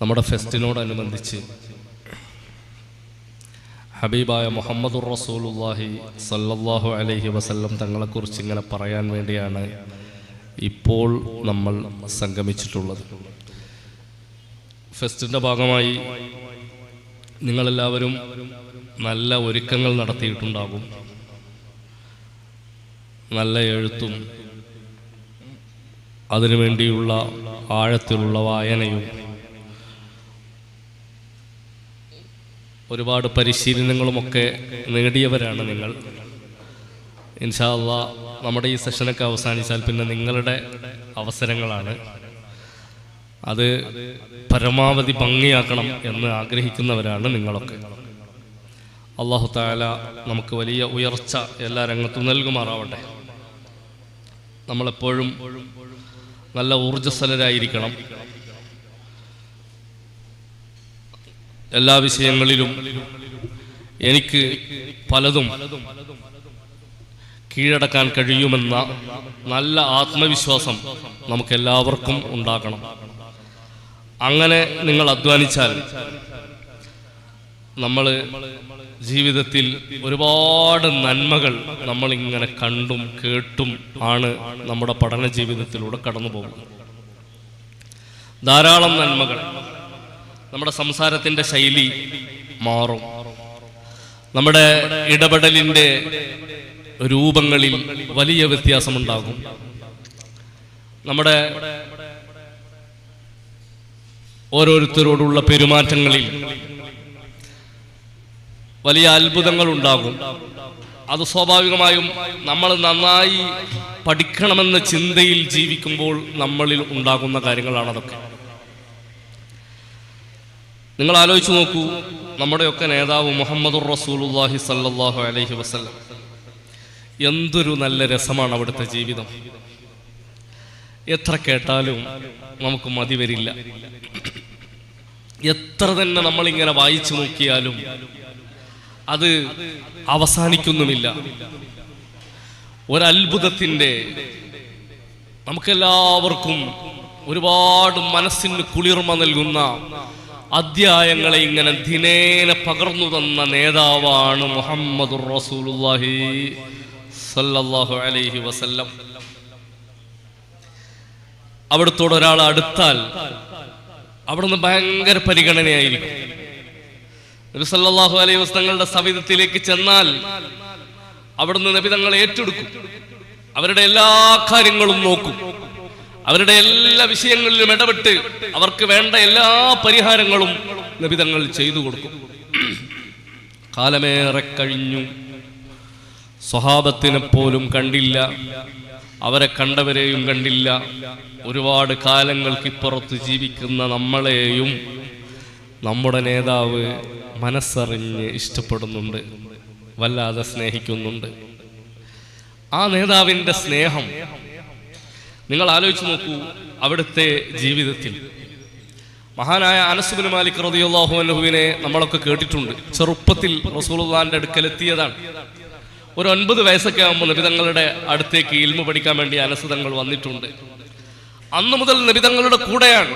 നമ്മുടെ ഫെസ്റ്റിനോടനുബന്ധിച്ച് ഹബീബായ മുഹമ്മദുർ റസൂലുള്ളാഹി സല്ലല്ലാഹു അലൈഹി വസല്ലം തങ്ങളെക്കുറിച്ച് ഇങ്ങനെ പറയാൻ വേണ്ടിയാണ് ഇപ്പോൾ നമ്മൾ സംഗമിച്ചിട്ടുള്ളത്. ഫെസ്റ്റിൻ്റെ ഭാഗമായി നിങ്ങളെല്ലാവരും നല്ല ഒരുക്കങ്ങൾ നടത്തിയിട്ടുണ്ടാകും. നല്ല എഴുത്തും അതിനുവേണ്ടിയുള്ള ആഴത്തിലുള്ള വായനയും ഒരുപാട് പരിശീലനങ്ങളുമൊക്കെ നേടിയവരാണ് നിങ്ങൾ. ഇൻഷാ അല്ലാഹ് നമ്മുടെ ഈ സെഷനൊക്കെ അവസാനിച്ചാൽ പിന്നെ നിങ്ങളുടെ അവസരങ്ങളാണ്. അത് പരമാവധി ഭംഗിയാക്കണം എന്ന് ആഗ്രഹിക്കുന്നവരാണ് നിങ്ങളൊക്കെ. അല്ലാഹു തആല നമുക്ക് വലിയ ഉയർച്ച എല്ലാ രംഗത്തും നൽകുമാറാവട്ടെ. നമ്മളെപ്പോഴും നല്ല ഊർജ്ജസ്വലരായിരിക്കണം. എല്ലാ വിഷയങ്ങളിലും എനിക്ക് പലതും കീഴടക്കാൻ കഴിയുമെന്ന നല്ല ആത്മവിശ്വാസം നമുക്കെല്ലാവർക്കും ഉണ്ടാകണം. അങ്ങനെ നിങ്ങൾ അധ്വാനിച്ചാൽ നമ്മൾ ജീവിതത്തിൽ ഒരുപാട് നന്മകൾ നമ്മളിങ്ങനെ കണ്ടും കേട്ടും ആണ് നമ്മുടെ പഠന ജീവിതത്തിലൂടെ കടന്നു പോകുന്നത്. ധാരാളം നന്മകൾ. നമ്മുടെ സംസാരത്തിൻ്റെ ശൈലി മാറും. നമ്മുടെ ഇടപെടലിൻ്റെ രൂപങ്ങളിൽ വലിയ വ്യത്യാസമുണ്ടാകും. നമ്മുടെ ഓരോരുത്തരോടുള്ള പെരുമാറ്റങ്ങളിൽ വലിയ അത്ഭുതങ്ങൾ ഉണ്ടാകും. അത് സ്വാഭാവികമായും നമ്മൾ നന്നായി പഠിക്കണമെന്ന ചിന്തയിൽ ജീവിക്കുമ്പോൾ നമ്മളിൽ ഉണ്ടാകുന്ന കാര്യങ്ങളാണ് അതൊക്കെ. നിങ്ങൾ ആലോചിച്ച് നോക്കൂ, നമ്മുടെയൊക്കെ നേതാവ് മുഹമ്മദുർ റസൂലുള്ളാഹി സല്ലല്ലാഹു അലൈഹി വസല്ലം, എന്തൊരു നല്ല രസമാണ് അവിടുത്തെ ജീവിതം. എത്ര കേട്ടാലും നമുക്ക് മതി വരില്ല. എത്ര തന്നെ നമ്മളിങ്ങനെ വായിച്ചു നോക്കിയാലും അത് അവസാനിക്കുന്നുമില്ല. ഒരത്ഭുതത്തിൻ്റെ, നമുക്കെല്ലാവർക്കും ഒരുപാട് മനസ്സിന് കുളിർമ നൽകുന്ന അധ്യായങ്ങളെ ഇങ്ങനെ ദിനേന പകർന്നു തന്ന നേതാവാണ് മുഹമ്മദുർ റസൂലുള്ളാഹി സല്ലല്ലാഹു അലൈഹി വസല്ലം. അവിടുത്തോട് ഒരാൾ അടുത്താൽ അവിടുന്ന് ഭയങ്കര പരിഗണനയായിരിക്കും. നബി സല്ലല്ലാഹു അലൈഹി വസല്ലം തങ്ങളുടെ സവിധത്തിലേക്ക് ചെന്നാൽ അവിടുന്ന് നബി തങ്ങളെ ഏറ്റെടുക്കും. അവരുടെ എല്ലാ കാര്യങ്ങളും നോക്കും. അവരുടെ എല്ലാ വിഷയങ്ങളിലും ഇടപെട്ട് അവർക്ക് വേണ്ട എല്ലാ പരിഹാരങ്ങളും നബി തങ്ങൾ ചെയ്തു കൊടുക്കും. കാലമേറെ കഴിഞ്ഞു, സ്വഹാബത്തിനെ പോലും കണ്ടില്ല, അവരെ കണ്ടവരെയും കണ്ടില്ല. ഒരുപാട് കാലങ്ങൾക്കിപ്പുറത്ത് ജീവിക്കുന്ന നമ്മളെയും നമ്മുടെ നേതാവ് മനസ്സറിഞ്ഞ് ഇഷ്ടപ്പെടുന്നുണ്ട്, വല്ലാതെ സ്നേഹിക്കുന്നുണ്ട്. ആ നേതാവിൻ്റെ സ്നേഹം നിങ്ങൾ ആലോചിച്ച് നോക്കൂ. അവിടുത്തെ ജീവിതത്തിൽ മഹാനായ അനസ് ബിൻ മാലിക് റളിയല്ലാഹു അൻഹുവിനെ നമ്മളൊക്കെ കേട്ടിട്ടുണ്ട്. ചെറുപ്പത്തിൽ റസൂലുള്ളാഹിന്റെ അടുക്കലെത്തിയതാണ്. ഒരു 9 വയസ്സൊക്കെ ആകുമ്പോൾ നബി തങ്ങളുടെ അടുത്തേക്ക് ഇൽമു പഠിക്കാൻ വേണ്ടി അനസ് തങ്ങൾ വന്നിട്ടുണ്ട്. അന്ന് മുതൽ നബി തങ്ങളുടെ കൂടെയാണ്.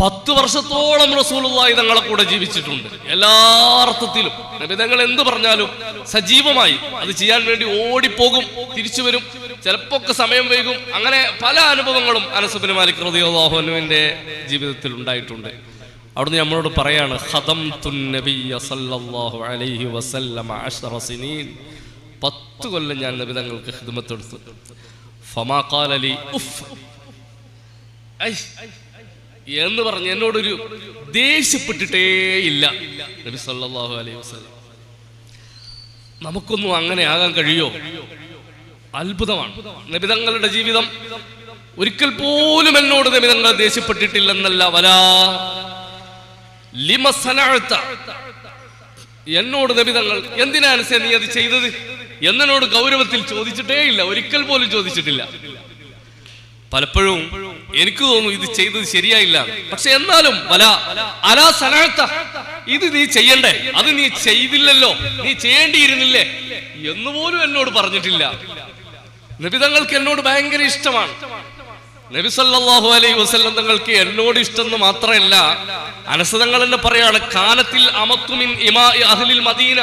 10 വർഷത്തോളം റസൂലുള്ളാഹി തങ്ങളെ കൂടെ ജീവിച്ചിട്ടുണ്ട്. എല്ലാ അർത്ഥത്തിലും നബി തങ്ങൾ എന്ത് പറഞ്ഞാലും സജീവമായി അത് ചെയ്യാൻ വേണ്ടി ഓടിപ്പോകും, തിരിച്ചു വരും, ചിലപ്പോ ഒക്കെ സമയം വൈകും. അങ്ങനെ പല അനുഭവങ്ങളും അനസ് ബിൻ മാലിക് റളിയല്ലാഹു അൻഹുവിന്റെ ജീവിതത്തിൽ ഉണ്ടായിട്ടുണ്ട്. അവിടുന്ന് നമ്മളോട് പറയാണ്, ഖദംതു നബിയ സല്ലല്ലാഹു അലൈഹി വസല്ലം 10 സിനീൻ, 10 കൊല്ലം ഞാൻ നബി തങ്ങൾക്ക് ഖിദ്മത്ത് എടുത്തു. ഫമാ ഖാല ലി ഉഫ് എന്ന് പറഞ്ഞ് എന്നോടൊരു ദേഷ്യപ്പെട്ടിട്ടേ ഇല്ല നബി സല്ലല്ലാഹു അലൈഹി വസല്ലം. നമുക്കൊന്നും അങ്ങനെ ആകാൻ കഴിയോ? അത്ഭുതമാണ്. നബി തങ്ങളുടെ ജീവിതം. ഒരിക്കൽ പോലും എന്നോട് നബി തങ്ങൾ ദേഷ്യപ്പെട്ടിട്ടില്ലെന്നല്ല, വലാ ലിമ സനഅത, എന്നോട് നബി തങ്ങൾ എന്തിനാണ് നീ അത് ചെയ്തത് എന്നോട് ഗൗരവത്തിൽ ചോദിച്ചിട്ടേ ഇല്ല, ഒരിക്കൽ പോലും ചോദിച്ചിട്ടില്ല. പലപ്പോഴും എനിക്ക് തോന്നുന്നു ഇത് ചെയ്തത് ശരിയായില്ല, പക്ഷെ എന്നാലും വലാ അലാ സനഅത, ഇത് നീ ചെയ്യണ്ടേ, അത് നീ ചെയ്തില്ലല്ലോ, നീ ചെയ്യേണ്ടിയിരുന്നില്ലേ എന്നുപോലും എന്നോട് പറഞ്ഞിട്ടില്ല. നബി തങ്ങൾക്ക് എന്നോട് ഭയങ്കര ഇഷ്ടമാണ്. നബി സല്ലല്ലാഹു അലൈഹി വസല്ലം തങ്ങൾക്ക് എന്നോട് ഇഷ്ടം മാത്രമല്ല, അനസ് തങ്ങൾ തന്നെ പറയാണ്, കാനത്തിൽ അമത്തു മിൻ ഇമാഇ അഹ്ലിൽ മദീന.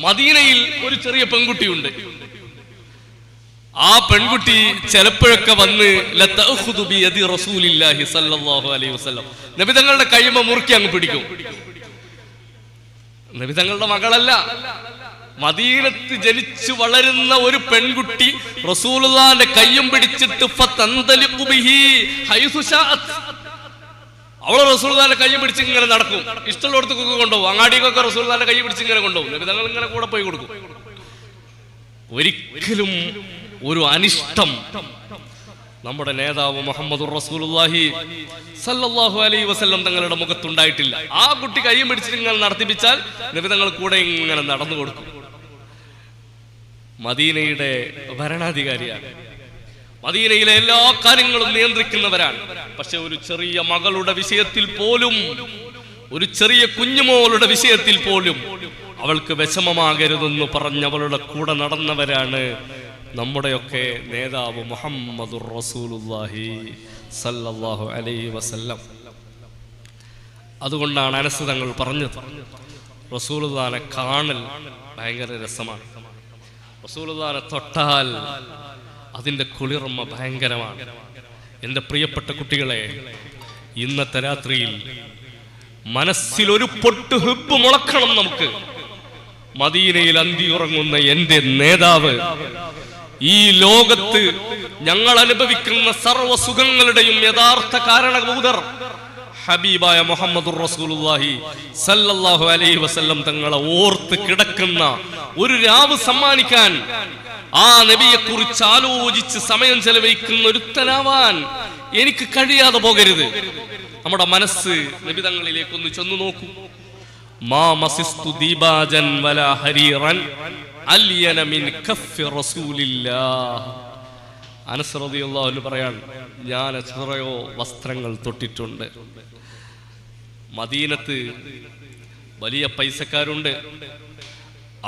മദീനയിൽ ഒരു ചെറിയ പെൺകുട്ടിയുണ്ട്. ആ പെൺകുട്ടി ചിലപ്പോഴൊക്കെ വന്ന് ലതഅഖുദു ബിയദി റസൂലില്ലാഹി സല്ലല്ലാഹു അലൈഹി വസല്ലം, നബി തങ്ങളുടെ കൈമ മുറുക്കി അങ്ങ് പിടിക്കും. നബി തങ്ങളുടെ മകളല്ല, മദീനത്ത് ജനിച്ചു വളരുന്ന ഒരു പെൺകുട്ടി റസൂലുള്ളാഹിന്റെ കയ്യും പിടിച്ചിട്ട് ഫതന്തലിഖു ബിഹി ഹൈസു ശാഅത്, അവള് റസൂലുള്ളാഹിന്റെ കയ്യും പിടിച്ച് ഇങ്ങനെ നടക്കും. ഇഷ്ടമുള്ളിടത്തൊക്കെ കൊണ്ടുപോകും. അങ്ങാടിക്കൊക്കെ റസൂലുള്ളാഹിന്റെ കൈ പിടിച്ച് ഇങ്ങനെ കൊണ്ടുപോകും. നബി തങ്ങൾ ഇങ്ങനെ കൂടെ പോയി കൊടുക്കും. ഒരിക്കലും ഒരു അനിഷ്ടം നമ്മുടെ നേതാവ് മുഹമ്മദുർ റസൂലുള്ളാഹി സല്ലല്ലാഹു അലൈഹി വസല്ലം തങ്ങളുടെ മുഖത്തുണ്ടായിട്ടില്ല. ആ കുട്ടി കൈയും പിടിച്ചിട്ട് ഇങ്ങനെ നടത്തിപ്പിച്ചാൽ നബി തങ്ങൾ കൂടെ ഇങ്ങനെ നടന്നു കൊടുക്കും. മദീനയുടെ ഭരണാധികാരിയാണ്, മദീനയിലെ എല്ലാ കാര്യങ്ങളും നിയന്ത്രിക്കുന്നവരാണ്. പക്ഷെ ഒരു ചെറിയ മകളുടെ വിഷയത്തിൽ പോലും, ഒരു ചെറിയ കുഞ്ഞുമോളുടെ വിഷയത്തിൽ പോലും അവൾക്ക് വിഷമമാകരുതെന്ന് പറഞ്ഞവളുടെ കൂടെ നടന്നവരാണ് നമ്മുടെയൊക്കെ നേതാവ് മുഹമ്മദുർ റസൂലുള്ളാഹി സല്ലല്ലാഹു അലൈഹി വസല്ലം. അതുകൊണ്ടാണ് അനസ് തങ്ങൾ പറഞ്ഞത്, റസൂലുള്ളാഹിനെ കാണൽ ഭയങ്കര രസമാണ്, റസൂലുള്ളാഹിനെ തൊട്ടാൽ അതിൻ്റെ കുളിർമ ഭയങ്കരമാണ്. എൻ്റെ പ്രിയപ്പെട്ട കുട്ടികളെ, ഇന്നത്തെ രാത്രിയിൽ മനസ്സിലൊരു പൊട്ട് ഹുബ്ബ് മുളക്കണം നമുക്ക്. മദീനയിൽ അന്തിയുറങ്ങുന്ന എൻ്റെ നേതാവ്, ഈ ലോകത്ത് ഞങ്ങൾ അനുഭവിക്കുന്ന സർവ്വ സുഖങ്ങളുടെയും യഥാർത്ഥ കാരണഭൂതർ ഹബീബായ മുഹമ്മദുർ റസൂലുള്ളാഹി സല്ലല്ലാഹു അലൈഹി വസല്ലം തങ്ങളെ ഓർത്ത് കിടക്കുന്ന ഒരു രാവ് സമ്മാനിക്കാൻ, ആ നബിയെ കുറിച്ച് ആലോചിച്ച് സമയം ചെലവഴിക്കുന്ന ഒരുത്തനാവാൻ എനിക്ക് കഴിയാതെ പോകരുത്. നമ്മുടെ മനസ്സ് നബി തങ്ങളിലേക്കൊന്ന് ചെന്നു നോക്കൂ. മാ മസിസ്തു ദീബാജൻ വലാ ഹരീറൻ അൽയന മിൻ കഫി റസൂലില്ലാഹ്. അനസ് റളിയല്ലാഹു അൻഹു പറയാണ്, ഞാൻ എത്രയോ വസ്ത്രങ്ങൾ തൊട്ടിട്ടുണ്ട്. മദീനത്ത് വലിയ പൈസക്കാരുണ്ട്,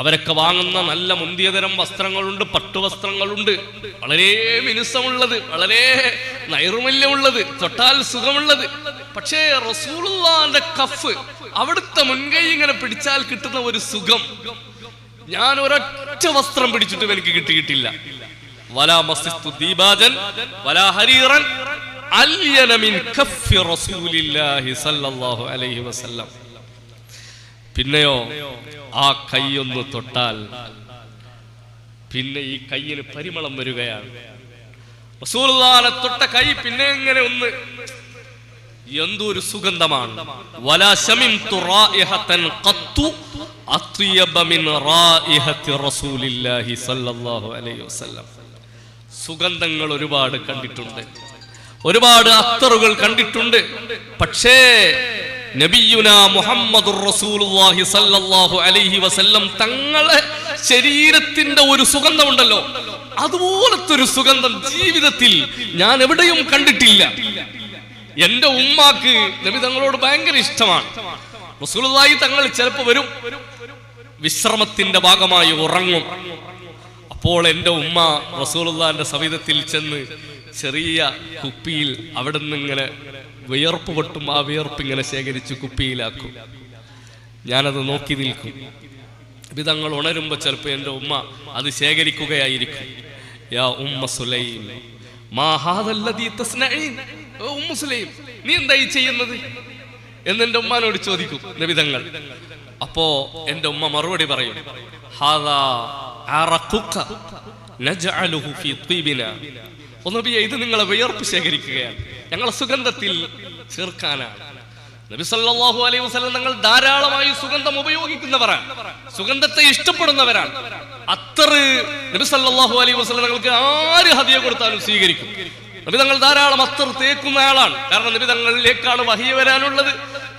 അവരൊക്കെ വാങ്ങുന്ന നല്ല മുന്തിയതരം വസ്ത്രങ്ങളുണ്ട്, പട്ടുവസ്ത്രങ്ങളുണ്ട്, വളരെ മിനുസമുള്ളത്, വളരെ നൈർമല്യമുള്ളത്, തൊട്ടാൽ സുഖമുള്ളത്. പക്ഷേ റസൂലുള്ളാഹിന്റെ കഫ്, അവിടുത്തെ മുൻകൈ ഇങ്ങനെ പിടിച്ചാൽ കിട്ടുന്ന ഒരു സുഖം ഞാൻ ഒരൊറ്റ വസ്ത്രം പിടിച്ചിട്ടും എനിക്ക് കിട്ടിയിട്ടില്ല. വലാ മസിസ്തു ദീബാജൻ വലാ ഹരീറൻ അൽയന മിൻ കഫി റസൂലില്ലാഹി സല്ലല്ലാഹു അലൈഹി വസല്ലം. പിന്നെയോ ആ കൈയൊന്ന് തൊട്ടാൽ പിന്നെ ഈ കൈയിന് പരിമളം വരികയാണ്. റസൂലുള്ളാഹിനെ തൊട്ട കൈ പിന്നെ എങ്ങനെ ഒന്ന് എന്തൊരു സുഗന്ധമാണ്. വലാ ശമിംതു റായിഹതൻ ഖത്തു അത്യബ മിൻ റായിഹത്തി റസൂലില്ലാഹി സല്ലല്ലാഹു അലൈഹി വസല്ലം. സുഗന്ധങ്ങൾ ഒരുപാട് കണ്ടിട്ടുണ്ട്, ഒരുപാട് അത്തറുകൾ കണ്ടിട്ടുണ്ട്. പക്ഷേ നബിയുനാ മുഹമ്മദുർ റസൂലുള്ളാഹി സല്ലല്ലാഹു അലൈഹി വസല്ലം തങ്ങളെ ശരീരത്തിന്റെ ഒരു സുഗന്ധമുണ്ടല്ലോ, അതുപോലത്തെ ഒരു സുഗന്ധം ജീവിതത്തിൽ ഞാൻ എവിടെയും കണ്ടിട്ടില്ല. എന്റെ ഉമ്മാക്ക് നബി തങ്ങളോട് ഭയങ്കര ഇഷ്ടമാണ്. റസൂലുള്ളാഹി തങ്ങൾ ചിലപ്പോൾ വരും, വിശ്രമത്തിന്റെ ഭാഗമായി ഉറങ്ങും. അപ്പോൾ എൻ്റെ ഉമ്മ റസൂലുള്ളാഹിന്റെ സവിധത്തിൽ ചെന്ന് ചെറിയ കുപ്പിയിൽ അവിടെ നിന്ന് ഇങ്ങനെ വിയർപ്പ് പൊട്ടും, ആ വിയർപ്പ് ഇങ്ങനെ ശേഖരിച്ച് കുപ്പിയിലാക്കും. ഞാനത് നോക്കി നിൽക്കും. തങ്ങൾ ഉണരുമ്പോൾ ചിലപ്പോൾ എൻ്റെ ഉമ്മ അത് ശേഖരിക്കുകയായിരിക്കും. യാ ഉമ്മ സുലൈം മാ ഹാദല്ലദീ തസ്നഈൻ, ഓ ഉമ്മ സുലൈം നീ എന്തായി ചെയ്യുന്നത് എന്നെൻ്റെ ഉമ്മാനോട് ചോദിക്കും നബി തങ്ങൾ. അപ്പോ എൻ്റെ ഉമ്മ മറുപടി പറയും, ഹാദാ അറഖുക നജഅലുഹു ഫീ ത്വീബിനാ. ഓ നബിയേ, ഇത് നിങ്ങളെ വിയർപ്പ് ശേഖരിക്കുകയാണ്, ഞങ്ങളെ സുഗന്ധത്തിൽ ചേർക്കാനാണ്. നബി സല്ലല്ലാഹു അലൈഹി വസല്ലം തങ്ങൾ ധാരാളമായി സുഗന്ധം ഉപയോഗിക്കുന്നവരാണ്, സുഗന്ധത്തെ ഇഷ്ടപ്പെടുന്നവരാണ്. അത്തർ നബി സല്ലല്ലാഹു അലൈഹി വസല്ലം തങ്ങൾക്ക് ആര് ഹദിയ കൊടുത്താലും സ്വീകരിക്കും. നബി തങ്ങൾ ധാരാളം അത്തർ തേക്കുന്ന ആളാണ്. കാരണം നബി തങ്ങളിലേക്കാണ് വഹി വരാനുള്ളത്,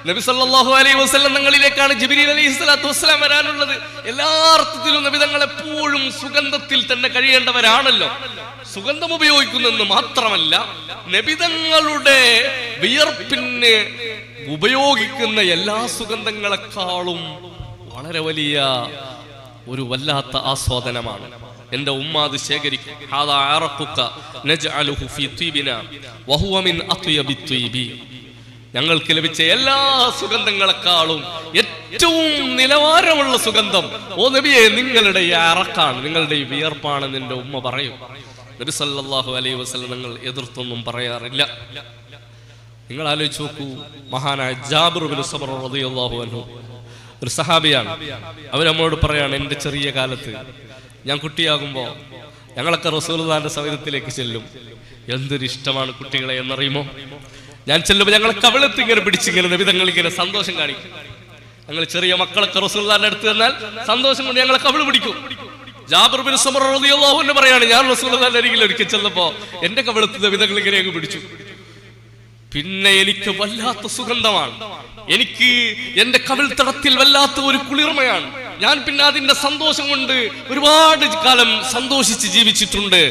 നബി സല്ലല്ലാഹു അലൈഹി വസല്ലം തങ്ങളിലേക്കാണ് ജിബ്രീൽ അലൈഹിസ്സലാത്തു വസ്സലാം വരാനുള്ളത്. എല്ലാ അർത്ഥത്തിലും നബി തങ്ങൾ എപ്പോഴും സുഗന്ധത്തിൽ തന്നെ കഴിയേണ്ടവരാണല്ലോ. സുഗന്ധം ഉപയോഗിക്കുന്നെന്ന് മാത്രമല്ല, നബി തങ്ങളുടെ വിയർപ്പിന് ഉപയോഗിക്കുന്ന എല്ലാ സുഗന്ധങ്ങളെക്കാളും വളരെ വലിയ ഒരു വല്ലാത്ത ആസ്വാദനമാണ്. എന്റെ ഉമ്മ അത് ശേഖരിക്കും. ഹാദാ അറഖുക നജ്അലുഹു ഫീ തീബിനാ വഹുവ മിൻ അത്യബി തീബി. ഞങ്ങൾക്ക് ലഭിച്ച എല്ലാ സുഗന്ധങ്ങളെക്കാളും ഏറ്റവും നിലവാരമുള്ള സുഗന്ധം ഓ നബിയെ നിങ്ങളുടെ ഈ അറക്കാണ്, നിങ്ങളുടെ ഈ വിയർപ്പാണെന്ന് എന്റെ ഉമ്മ പറയും. നബി സല്ലല്ലാഹു അലൈഹി വസല്ലം നിങ്ങൾ എതിർത്തൊന്നും പറയാറില്ല. നിങ്ങൾ ആലോചിച്ച് നോക്കൂ, മഹാനായ ജാബിർ ഇബ്നു സബ്ർ റളിയല്ലാഹു അൻഹു ഒരു സഹാബിയാണ്. അവരമ്മോട് പറയാണ്, എൻ്റെ ചെറിയ കാലത്ത് ഞാൻ കുട്ടിയാകുമ്പോൾ ഞങ്ങളൊക്കെ റസൂലുള്ളാഹിന്റെ സവിധത്തിലേക്ക് ചെല്ലും. എന്തൊരു ഇഷ്ടമാണ് കുട്ടികളെ എന്നറിയുമോ? ഞാൻ ചെല്ലുമ്പോൾ ഞങ്ങളെ കവിളത്ത് ഇങ്ങനെ പിടിച്ചിങ്ങനെ നബി തങ്ങൾ ഇങ്ങനെ സന്തോഷം കാണിക്കും. ഞങ്ങൾ ചെറിയ മക്കളൊക്കെ റസൂലുള്ളാഹിന്റെ അടുത്ത് ചെന്നാൽ സന്തോഷം കൊണ്ട് ഞങ്ങളെ കവിള് പിടിക്കും. ജാബിർ ഇബ്നു സബ്ർ റളിയല്ലാഹു അൻഹു പറയാണ്, ഞാൻ റസൂലുള്ളാഹിന്റെ അരികിൽ ഒരിക്കൽ ചെന്നപ്പോ എന്റെ കവിളത്ത് നബി തങ്ങൾ ഇങ്ങനെ അങ്ങ് പിടിച്ചു. പിന്നെ എനിക്ക് വല്ലാത്ത സുഗന്ധമാണ്, എനിക്ക് എന്റെ കവിൾത്തടത്തിൽ വല്ലാത്ത ഒരു കുളിർമയാണ്. ഞാൻ പിന്നെ അതിന്റെ സന്തോഷം കൊണ്ട് ഒരുപാട് കാലം സന്തോഷിച്ച് ജീവിച്ചിട്ടുണ്ട്.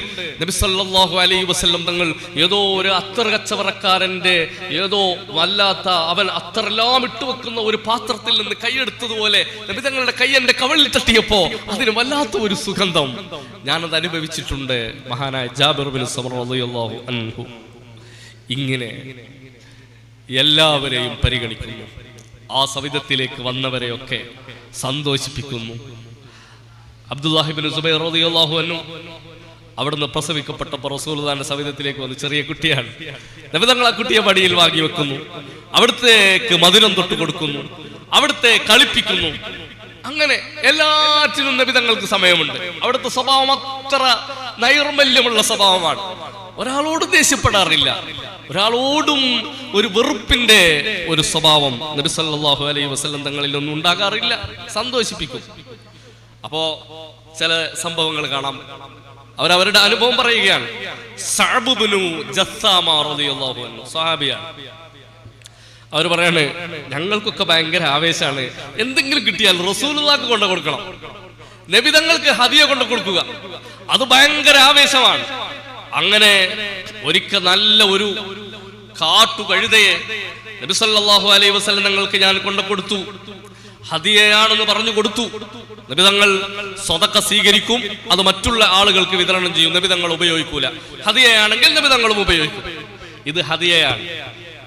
നബി സല്ലല്ലാഹു അലൈഹി വസല്ലം തങ്ങൾ ഏതോ ഒരു അത്തർ കച്ചവടക്കാരന്റെ ഏതോ വല്ലാത്ത അവൻ അത്തറെല്ലാം ഇട്ടുവെക്കുന്ന ഒരു പാത്രത്തിൽ നിന്ന് കൈയെടുത്തതുപോലെ നബി തങ്ങളുടെ കൈ എന്റെ കവിളിൽ തട്ടിയപ്പോ അതിന് വല്ലാത്ത ഒരു സുഗന്ധം ഞാനത് അനുഭവിച്ചിട്ടുണ്ട്. മഹാനായ ജാബിർ ഇബ്നു സബ്ർ റളിയല്ലാഹു അൻഹു ഇങ്ങനെ എല്ലാവരെയും പരിഗണിക്കുന്നു. ആ സവിധത്തിലേക്ക് വന്നവരെയൊക്കെ സന്തോഷിപ്പിക്കുന്നു. അബ്ദുല്ലാഹി ഇബ്നു സുബൈർ റളിയല്ലാഹു അൻഹു അവിടുന്ന് പ്രസവിക്കപ്പെട്ടപ്പോൾ റസൂലുള്ളാഹിന്റെ സവിധത്തിലേക്ക് വന്ന് ചെറിയ കുട്ടിയാണ്. നബി തങ്ങൾ ആ കുട്ടിയെ പടിയിൽ വാങ്ങി വെക്കുന്നു, അവിടത്തേക്ക് മധുരം തൊട്ട് കൊടുക്കുന്നു, അവിടുത്തെ കളിപ്പിക്കുന്നു. അങ്ങനെ എല്ലാറ്റിനും നബി തങ്ങൾക്ക് സമയമുണ്ട്. അവിടുത്തെ സ്വഭാവം അത്ര നൈർമല്യമുള്ള സ്വഭാവമാണ്. ഒരാളോടും ദേഷ്യപ്പെടാറില്ല, ഒരാളോടും ഒരു വെറുപ്പിന്റെ ഒരു സ്വഭാവം നബി സല്ലല്ലാഹു അലൈഹി വസല്ലം തങ്ങളിൽ ഒന്നും ഉണ്ടാകാറില്ല. സന്തോഷിപ്പിക്കും. അപ്പോ ചില സംഭവങ്ങൾ കാണാം. അവരവരുടെ അനുഭവം പറയുകയാണ്. സഅബ് ഇബ്നു ജസ്സാമ റളിയല്ലാഹു അൻഹു സ്വഹാബിയാണ്. അവർ പറയാണ്, ഞങ്ങൾക്കൊക്കെ ഭയങ്കര ആവേശമാണ്, എന്തെങ്കിലും കിട്ടിയാൽ റസൂലുള്ളാഹിക്ക് കൊണ്ടു കൊടുക്കണം, നബി തങ്ങൾക്ക് ഹദിയ കൊണ്ടു കൊടുക്കുക, അത് ഭയങ്കര ആവേശമാണ്. അങ്ങനെ ഒരിക്കൽ നല്ല ഒരു കാട്ടുകഴുതയെ നബി സല്ലല്ലാഹു അലൈഹി വസല്ലം തങ്ങൾക്ക് ഞാൻ കൊണ്ടു കൊടുത്തു. ഹദിയയാണെന്ന് പറഞ്ഞു കൊടുത്തു. നബി തങ്ങൾ സ്വതക്ക സ്വീകരിക്കും, അത് മറ്റുള്ള ആളുകൾക്ക് വിതരണം ചെയ്യും, നബി തങ്ങൾ ഉപയോഗിക്കൂല. ഹദിയയാണെങ്കിൽ നബി തങ്ങളും ഉപയോഗിക്കും. ഇത് ഹദിയയാണ്.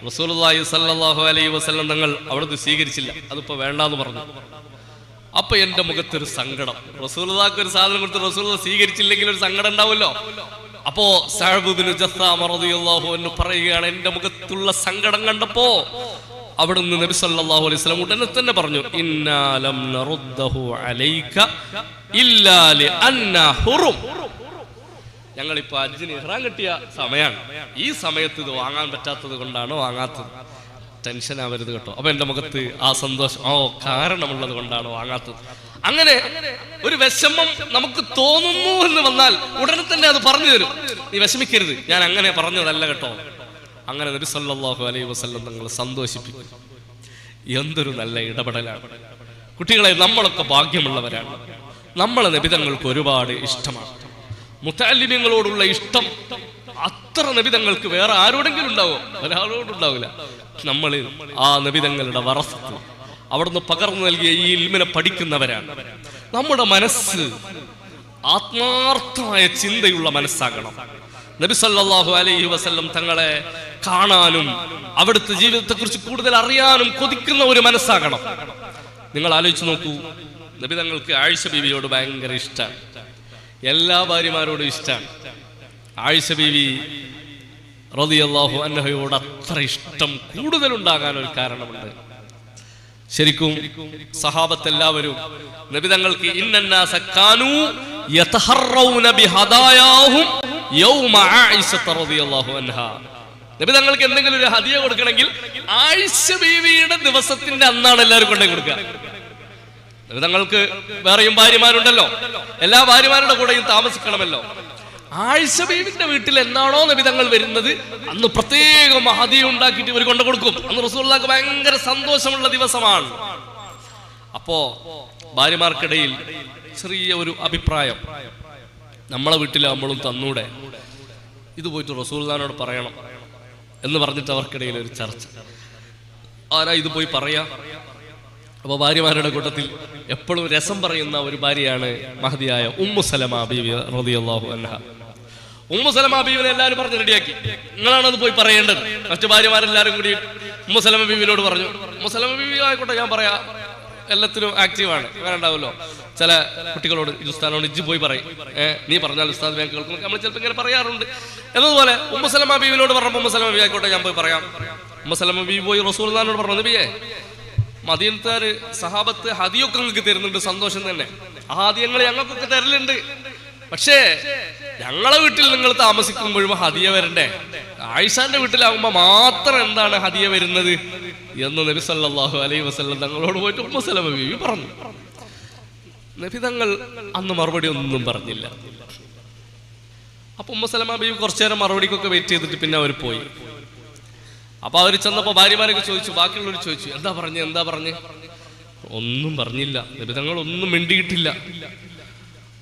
റസൂലുള്ളാഹി സ്വല്ലല്ലാഹു അലൈഹി വസല്ലം തങ്ങൾ അവിടുന്ന് സ്വീകരിച്ചില്ല, അതിപ്പോ വേണ്ടാന്ന് പറഞ്ഞു. അപ്പൊ എന്റെ മുഖത്തൊരു സങ്കടം. റസൂലുള്ളാഹിക്ക് ഒരു സാധനം കൊടുത്ത് റസൂലുള്ളാഹി സ്വീകരിച്ചില്ലെങ്കിൽ ഒരു സങ്കടം ഉണ്ടാവുമല്ലോ. അപ്പോ സഅബ് ഇബ്നു ജസ്സാമ റളിയല്ലാഹു അൻഹു പറയുകയാണ്, എന്റെ മുഖത്തുള്ള സങ്കടം കണ്ടപ്പോ അവിടുന്ന് നബി സല്ലല്ലാഹു അലൈഹി വസല്ലം ഉടനെ തന്നെ പറഞ്ഞു, ഇന്നാ ലം നറുദ്ദഹു അലൈക ഇല്ലാ ലിഅന്നാ ഹുറും. ഞങ്ങളിപ്പോ ഹജ്ജിന് ഇഹ്റാം കെട്ടിയ സമയമാണ്, ഈ സമയത്ത് ഇത് വാങ്ങാൻ പറ്റാത്തത് കൊണ്ടാണ് വാങ്ങാത്തത്. ടെൻഷൻ ആവരുത് കേട്ടോ. അപ്പൊ എന്റെ മുഖത്ത് ആ സന്തോഷം, കാരണമുള്ളത് കൊണ്ടാണ് വാങ്ങാത്തത്. അങ്ങനെ ഒരു വിഷമം നമുക്ക് തോന്നുന്നു എന്ന് വന്നാൽ ഉടനെ തന്നെ അത് പറഞ്ഞു തരും, നീ വിഷമിക്കരുത്, ഞാൻ അങ്ങനെ പറഞ്ഞതല്ല കേട്ടോ. അങ്ങനെ നബി സല്ലല്ലാഹു അലൈഹി വസല്ലം തങ്ങൾ സന്തോഷിപ്പിക്കും. എന്തൊരു നല്ല ഇടപെടലാണ്. കുട്ടികളെ, നമ്മളൊക്കെ ഭാഗ്യമുള്ളവരാണ്. നമ്മളെ നബി തങ്ങൾക്ക് ഒരുപാട് ഇഷ്ടമാണ്. മുതഅല്ലിമീങ്ങളോടുള്ള ഇഷ്ടം അത്ര നബി തങ്ങൾക്ക് വേറെ ആരോടെങ്കിലും ഉണ്ടാവോ? ഒരാളോടുണ്ടാവില്ല. നമ്മൾ ആ നബി തങ്ങളുടെ വറസത്ത് അവിടുന്ന് പകർന്നു നൽകിയ ഈ ഇൽമിനെ പഠിക്കുന്നവരാണ്. നമ്മുടെ മനസ്സ് ആത്മാർത്ഥമായ ചിന്തയുള്ള മനസ്സാകണം. നബി സല്ലല്ലാഹു അലൈഹി വസല്ലം തങ്ങളെ കാണാനും അവിടുത്തെ ജീവിതത്തെ കുറിച്ച് കൂടുതൽ അറിയാനും കൊതിക്കുന്ന ഒരു മനസ്സാകണം. നിങ്ങൾ ആലോചിച്ച് നോക്കൂ, നബി തങ്ങൾക്ക് ആയിഷ ബീവിയോട് ഭയങ്കര ഇഷ്ടമാണ്. എല്ലാ ഭാര്യമാരോടും ഇഷ്ടമാണ്. ആയിഷ ബീവി റളിയല്ലാഹു അൻഹയോട് അത്ര ഇഷ്ടം കൂടുതലുണ്ടാകാൻ ഒരു കാരണമുണ്ട്. ശരിക്കും സഹാബത്ത് എല്ലാവരും നബി തങ്ങൾക്ക് ഇന്നന്നാസ കാനൂ യതഹറൗന ബിഹദായാഹും യൗമ ആയിഷ റളിയല്ലാഹു അൻഹാ. നബി തങ്ങൾക്ക് എന്തെങ്കിലും ഒരു ഹദിയ കൊടുക്കണമെങ്കിൽ ആയിഷ ബീവിയുടെ ദിവസത്തിന്റെ അന്നാണ് എല്ലാവരും കൊണ്ടേ കൊടുക്കുക. നബി തങ്ങൾക്ക് വേറെയും ഭാര്യമാരുണ്ടല്ലോ, എല്ലാ ഭാര്യമാരുടെ കൂടെയും താമസിക്കണമല്ലോ. ആയിഷ ബീവിന്റെ വീട്ടിൽ എന്നാണോ നബി തങ്ങൾ വരുന്നത് അന്ന് പ്രത്യേകം ഹദിയ ഉണ്ടാക്കിയിട്ട് ഇവർ കൊണ്ടു കൊടുക്കും. അന്ന് റസൂലുള്ളാഹിക്ക് ഭയങ്കര സന്തോഷമുള്ള ദിവസമാണ്. അപ്പോ ഭാര്യമാർക്കിടയിൽ ചെറിയ ഒരു അഭിപ്രായം, നമ്മളെ വീട്ടിലാകുമ്പോഴും തന്നൂടെ, ഇത് പോയിട്ട് റസൂലുള്ളാഹിനോട് പറയണം എന്ന് പറഞ്ഞിട്ട് അവർക്കിടയിൽ ഒരു ചർച്ച. ആരാ ഇത് പോയി പറയാ? അപ്പോൾ ഭാര്യമാരുടെ കൂട്ടത്തിൽ എപ്പോഴും രസം പറയുന്ന ഒരു ഭാര്യയാണ് മഹദിയായ ഉമ്മു സലമ ബീവി റളിയല്ലാഹു അൻഹ. ഉമ്മു സലമ ബീവിനെ എല്ലാവരും പറഞ്ഞ് റെഡിയാക്കി, നിങ്ങളാണത് പോയി പറയേണ്ടത്. മറ്റു ഭാര്യമാരെല്ലാവരും കൂടി ഉമ്മു സലമ ബീവിനോട് പറഞ്ഞു. ഉമ്മു സലമ ബീവി ആയിക്കോട്ടെ, ഞാൻ പറയാം, എല്ലാത്തിനും ആക്റ്റീവാണ്. അങ്ങനെ ഉണ്ടാവുമല്ലോ ചില കുട്ടികളോട്, ഉസ്താദിനോട് ഇജ്ജ് പോയി പറയും, നീ പറഞ്ഞാൽ ഉസ്താദ് വേഗം കേൾക്കും, നമ്മൾ ചിലപ്പോൾ ഇങ്ങനെ പറയാറുണ്ട്. എന്നതുപോലെ ഉമ്മു സലമ ബീവിനോട് പറഞ്ഞപ്പോൾ ഉമ്മു സലമ ബീവി ആയിക്കോട്ടെ, ഞാൻ പോയി പറയാം. ഉമ്മു സലമ ബീവി പോയി റസൂലുള്ളാഹിനോട് പറഞ്ഞു, നബിയേ, മദീനത്താര് സഹാബത്ത് ഹദിയൊക്കെ നിങ്ങൾക്ക് തരുന്നുണ്ട്, സന്തോഷം തന്നെ, ആ ഹദിയങ്ങൾ ഞങ്ങൾക്കൊക്കെ തരലുണ്ട്. പക്ഷേ ഞങ്ങളെ വീട്ടിൽ നിങ്ങൾ താമസിക്കുമ്പോഴും ഹദിയ വരണ്ടേ? ആയിഷാന്റെ വീട്ടിലാകുമ്പോ മാത്രം എന്താണ് ഹദിയ വരുന്നത് എന്ന് നബി സല്ലല്ലാഹു അലൈഹി വസല്ലം തങ്ങളോട് പോയിട്ട് ഉമ്മു സലമ ബീവി പറഞ്ഞു. നബി തങ്ങൾ അന്ന് മറുപടി ഒന്നും പറഞ്ഞില്ല. അപ്പൊ ഉമ്മു സലമ ബീവി കുറച്ചു നേരം മറുപടിക്കൊക്കെ വെയിറ്റ് ചെയ്തിട്ട് പിന്നെ അവർ പോയി. അപ്പൊ അവർ ചെന്നപ്പോ ഭാര്യമാരൊക്കെ ചോദിച്ചു, ബാക്കിയുള്ളവർ ചോദിച്ചു, എന്താ പറഞ്ഞ്? ഒന്നും പറഞ്ഞില്ല. നബി തങ്ങൾ ഒന്നും മിണ്ടിയിട്ടില്ല.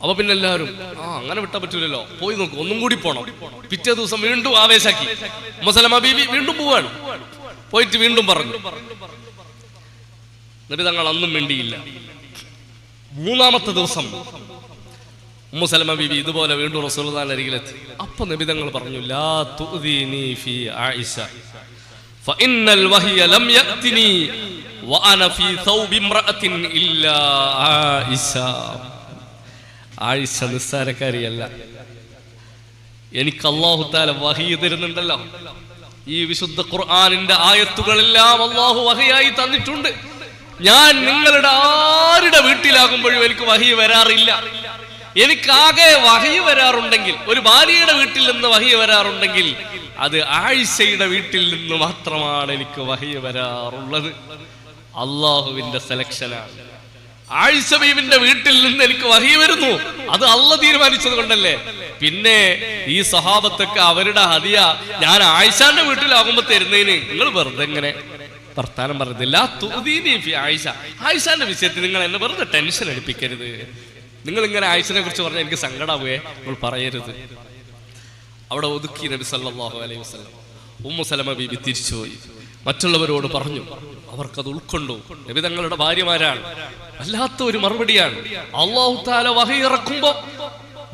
അപ്പൊ പിന്നെ എല്ലാവരും അങ്ങനെ വിട്ടാൻ പറ്റൂലല്ലോ, പോയി നോക്കൂ, ഒന്നും കൂടി പോണം. പിറ്റേ ദിവസം വീണ്ടും ആവേശാക്കി. ഉമ്മു സലമ ബീവി വീണ്ടും പോവാണ്. പോയിട്ട് വീണ്ടും പറഞ്ഞു. നബി തങ്ങൾ അന്നും മിണ്ടിയില്ല. മൂന്നാമത്തെ ദിവസം ഉമ്മു സലമ ബീവി ഇതുപോലെ വീണ്ടും റസൂലുള്ളാഹിന്റെ അരികിലെത്തി. അപ്പൊ നബി തങ്ങൾ പറഞ്ഞു, ലാ തുഅ്ദീനി ഫീ ആയിഷ ഫഇന്നൽ വഹയ ലം യഅ്തിനി വഅന ഫീ സൗബി ഇംറഅത്തിൻ ഇല്ലാ ആയിഷ. ആയിഷ നിസ്സാരക്കാരിയല്ല. എനിക്ക് അല്ലാഹു തആല വഹി തരുന്നുണ്ടല്ലോ. ഈ വിശുദ്ധ ഖുർആനിന്റെ ആയത്തുകളെല്ലാം അല്ലാഹു വഹിയായി തന്നിട്ടുണ്ട്. ഞാൻ നിങ്ങളുടെ ആരുടെ വീട്ടിലാകുമ്പോഴും എനിക്ക് വഹി വരാറില്ല. എനിക്കാകെ വഹി വരാറുണ്ടെങ്കിൽ, ഒരു ഭാര്യയുടെ വീട്ടിൽ നിന്ന് വഹി വരാറുണ്ടെങ്കിൽ അത് ആയിഷയുടെ വീട്ടിൽ നിന്ന് മാത്രമാണ് എനിക്ക് വഹി വരാറുള്ളത്. അള്ളാഹുവിന്റെ സെലക്ഷനാണ്. ആയിഷ ബീവിന്റെ വീട്ടിൽ നിന്ന് എനിക്ക് വഹി വരുന്നു, അത് അള്ളാഹ് തീരുമാനിച്ചത് കൊണ്ടല്ലേ. പിന്നെ ഈ സഹാബത്തൊക്കെ അവരുടെ ഹദിയ ഞാൻ ആയിഷാന്റെ വീട്ടിലാകുമ്പോ തരുന്നതിന് നിങ്ങൾ വെറുതെ എങ്ങനെ വർത്താനം പറഞ്ഞില്ല. ആയിഷാന്റെ വിഷയത്തിൽ നിങ്ങൾ എന്നെ വെറുതെ ടെൻഷൻ അടിപ്പിക്കരുത്. നിങ്ങൾ ഇങ്ങനെ ആയിഷനെ കുറിച്ച് പറഞ്ഞാൽ എനിക്ക് സങ്കടാവുകയെ നിങ്ങൾ പറയരുത്. അവിടെ ഒതുക്കി നബി സല്ലല്ലാഹു അലൈഹി വസല്ലം. ഉമ്മു സലമ ബീബി തിരിച്ചുപോയി മറ്റുള്ളവരോട് പറഞ്ഞു. അവർക്കത് ഉൾക്കൊണ്ടു. നബി തങ്ങളുടെ ഭാര്യമാരാണ്. വല്ലാത്ത ഒരു മറുപടിയാണ്. അല്ലാഹു തആല വഹി ഇറക്കുമ്പോ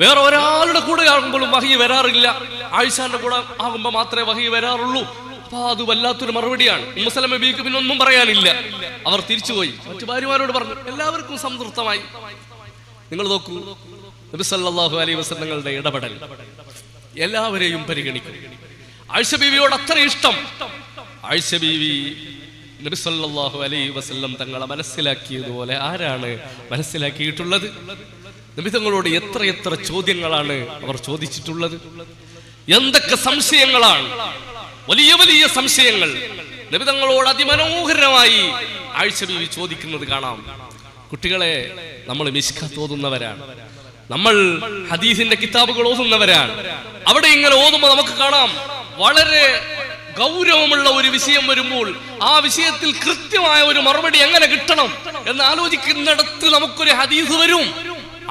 വേറെ ഒരാളുടെ കൂടെ ആകുമ്പോഴും വഹി വരാറില്ല, ആയിഷാന്റെ കൂടെ ആകുമ്പോ മാത്രമേ വഹി വരാറുള്ളൂ. അപ്പൊ അത് വല്ലാത്തൊരു മറുപടിയാണ്. ഉമ്മു സലമ ബീവിക്ക് പിന്നെ ഒന്നും പറയാനില്ല. അവർ തിരിച്ചുപോയി മറ്റു ഭാര്യമാരോട് പറഞ്ഞു. എല്ലാവർക്കും സംതൃപ്തമായി. നിങ്ങൾ നോക്കൂ, നബി സല്ലല്ലാഹു അലൈഹി വസല്ലങ്ങളുടെ ഇടപെടൽ എല്ലാവരെയും പരിഗണിക്കും. ആയിഷ ബീവിയോട് അത്ര ഇഷ്ടം. ആയിഷ ബീവി നബി സല്ലല്ലാഹു അലൈഹി വസല്ലം തങ്ങളെ മനസ്സിലാക്കിയതുപോലെ ആരാണ് മനസ്സിലാക്കിയിട്ടുള്ളത്? നബി തങ്ങളോട് എത്ര ചോദ്യങ്ങളാണ് അവർ ചോദിച്ചിട്ടുള്ളത്. എന്തൊക്കെ സംശയങ്ങളാണ്, വലിയ വലിയ സംശയങ്ങൾ നബി തങ്ങളോട് അതിമനോഹരമായി ആയിഷ ബീവി ചോദിക്കുന്നത് കാണാം. കുട്ടികളെ, നമ്മൾ മിശ്കാത്ത് ഓതുന്നവരാണ്, നമ്മൾ ഹദീസിന്റെ കിതാബുകൾ ഓതുന്നവരാണ്. അവിടെ ഇങ്ങനെ ഓതുമ്പോൾ നമുക്ക് കാണാം, വളരെ ഗൗരവമുള്ള ഒരു വിഷയം വരുമ്പോൾ ആ വിഷയത്തിൽ കൃത്യമായ ഒരു മറുപടി എങ്ങനെ കിട്ടണം എന്ന് ആലോചിക്കുന്നിടത്ത് നമുക്കൊരു ഹദീസ് വരും.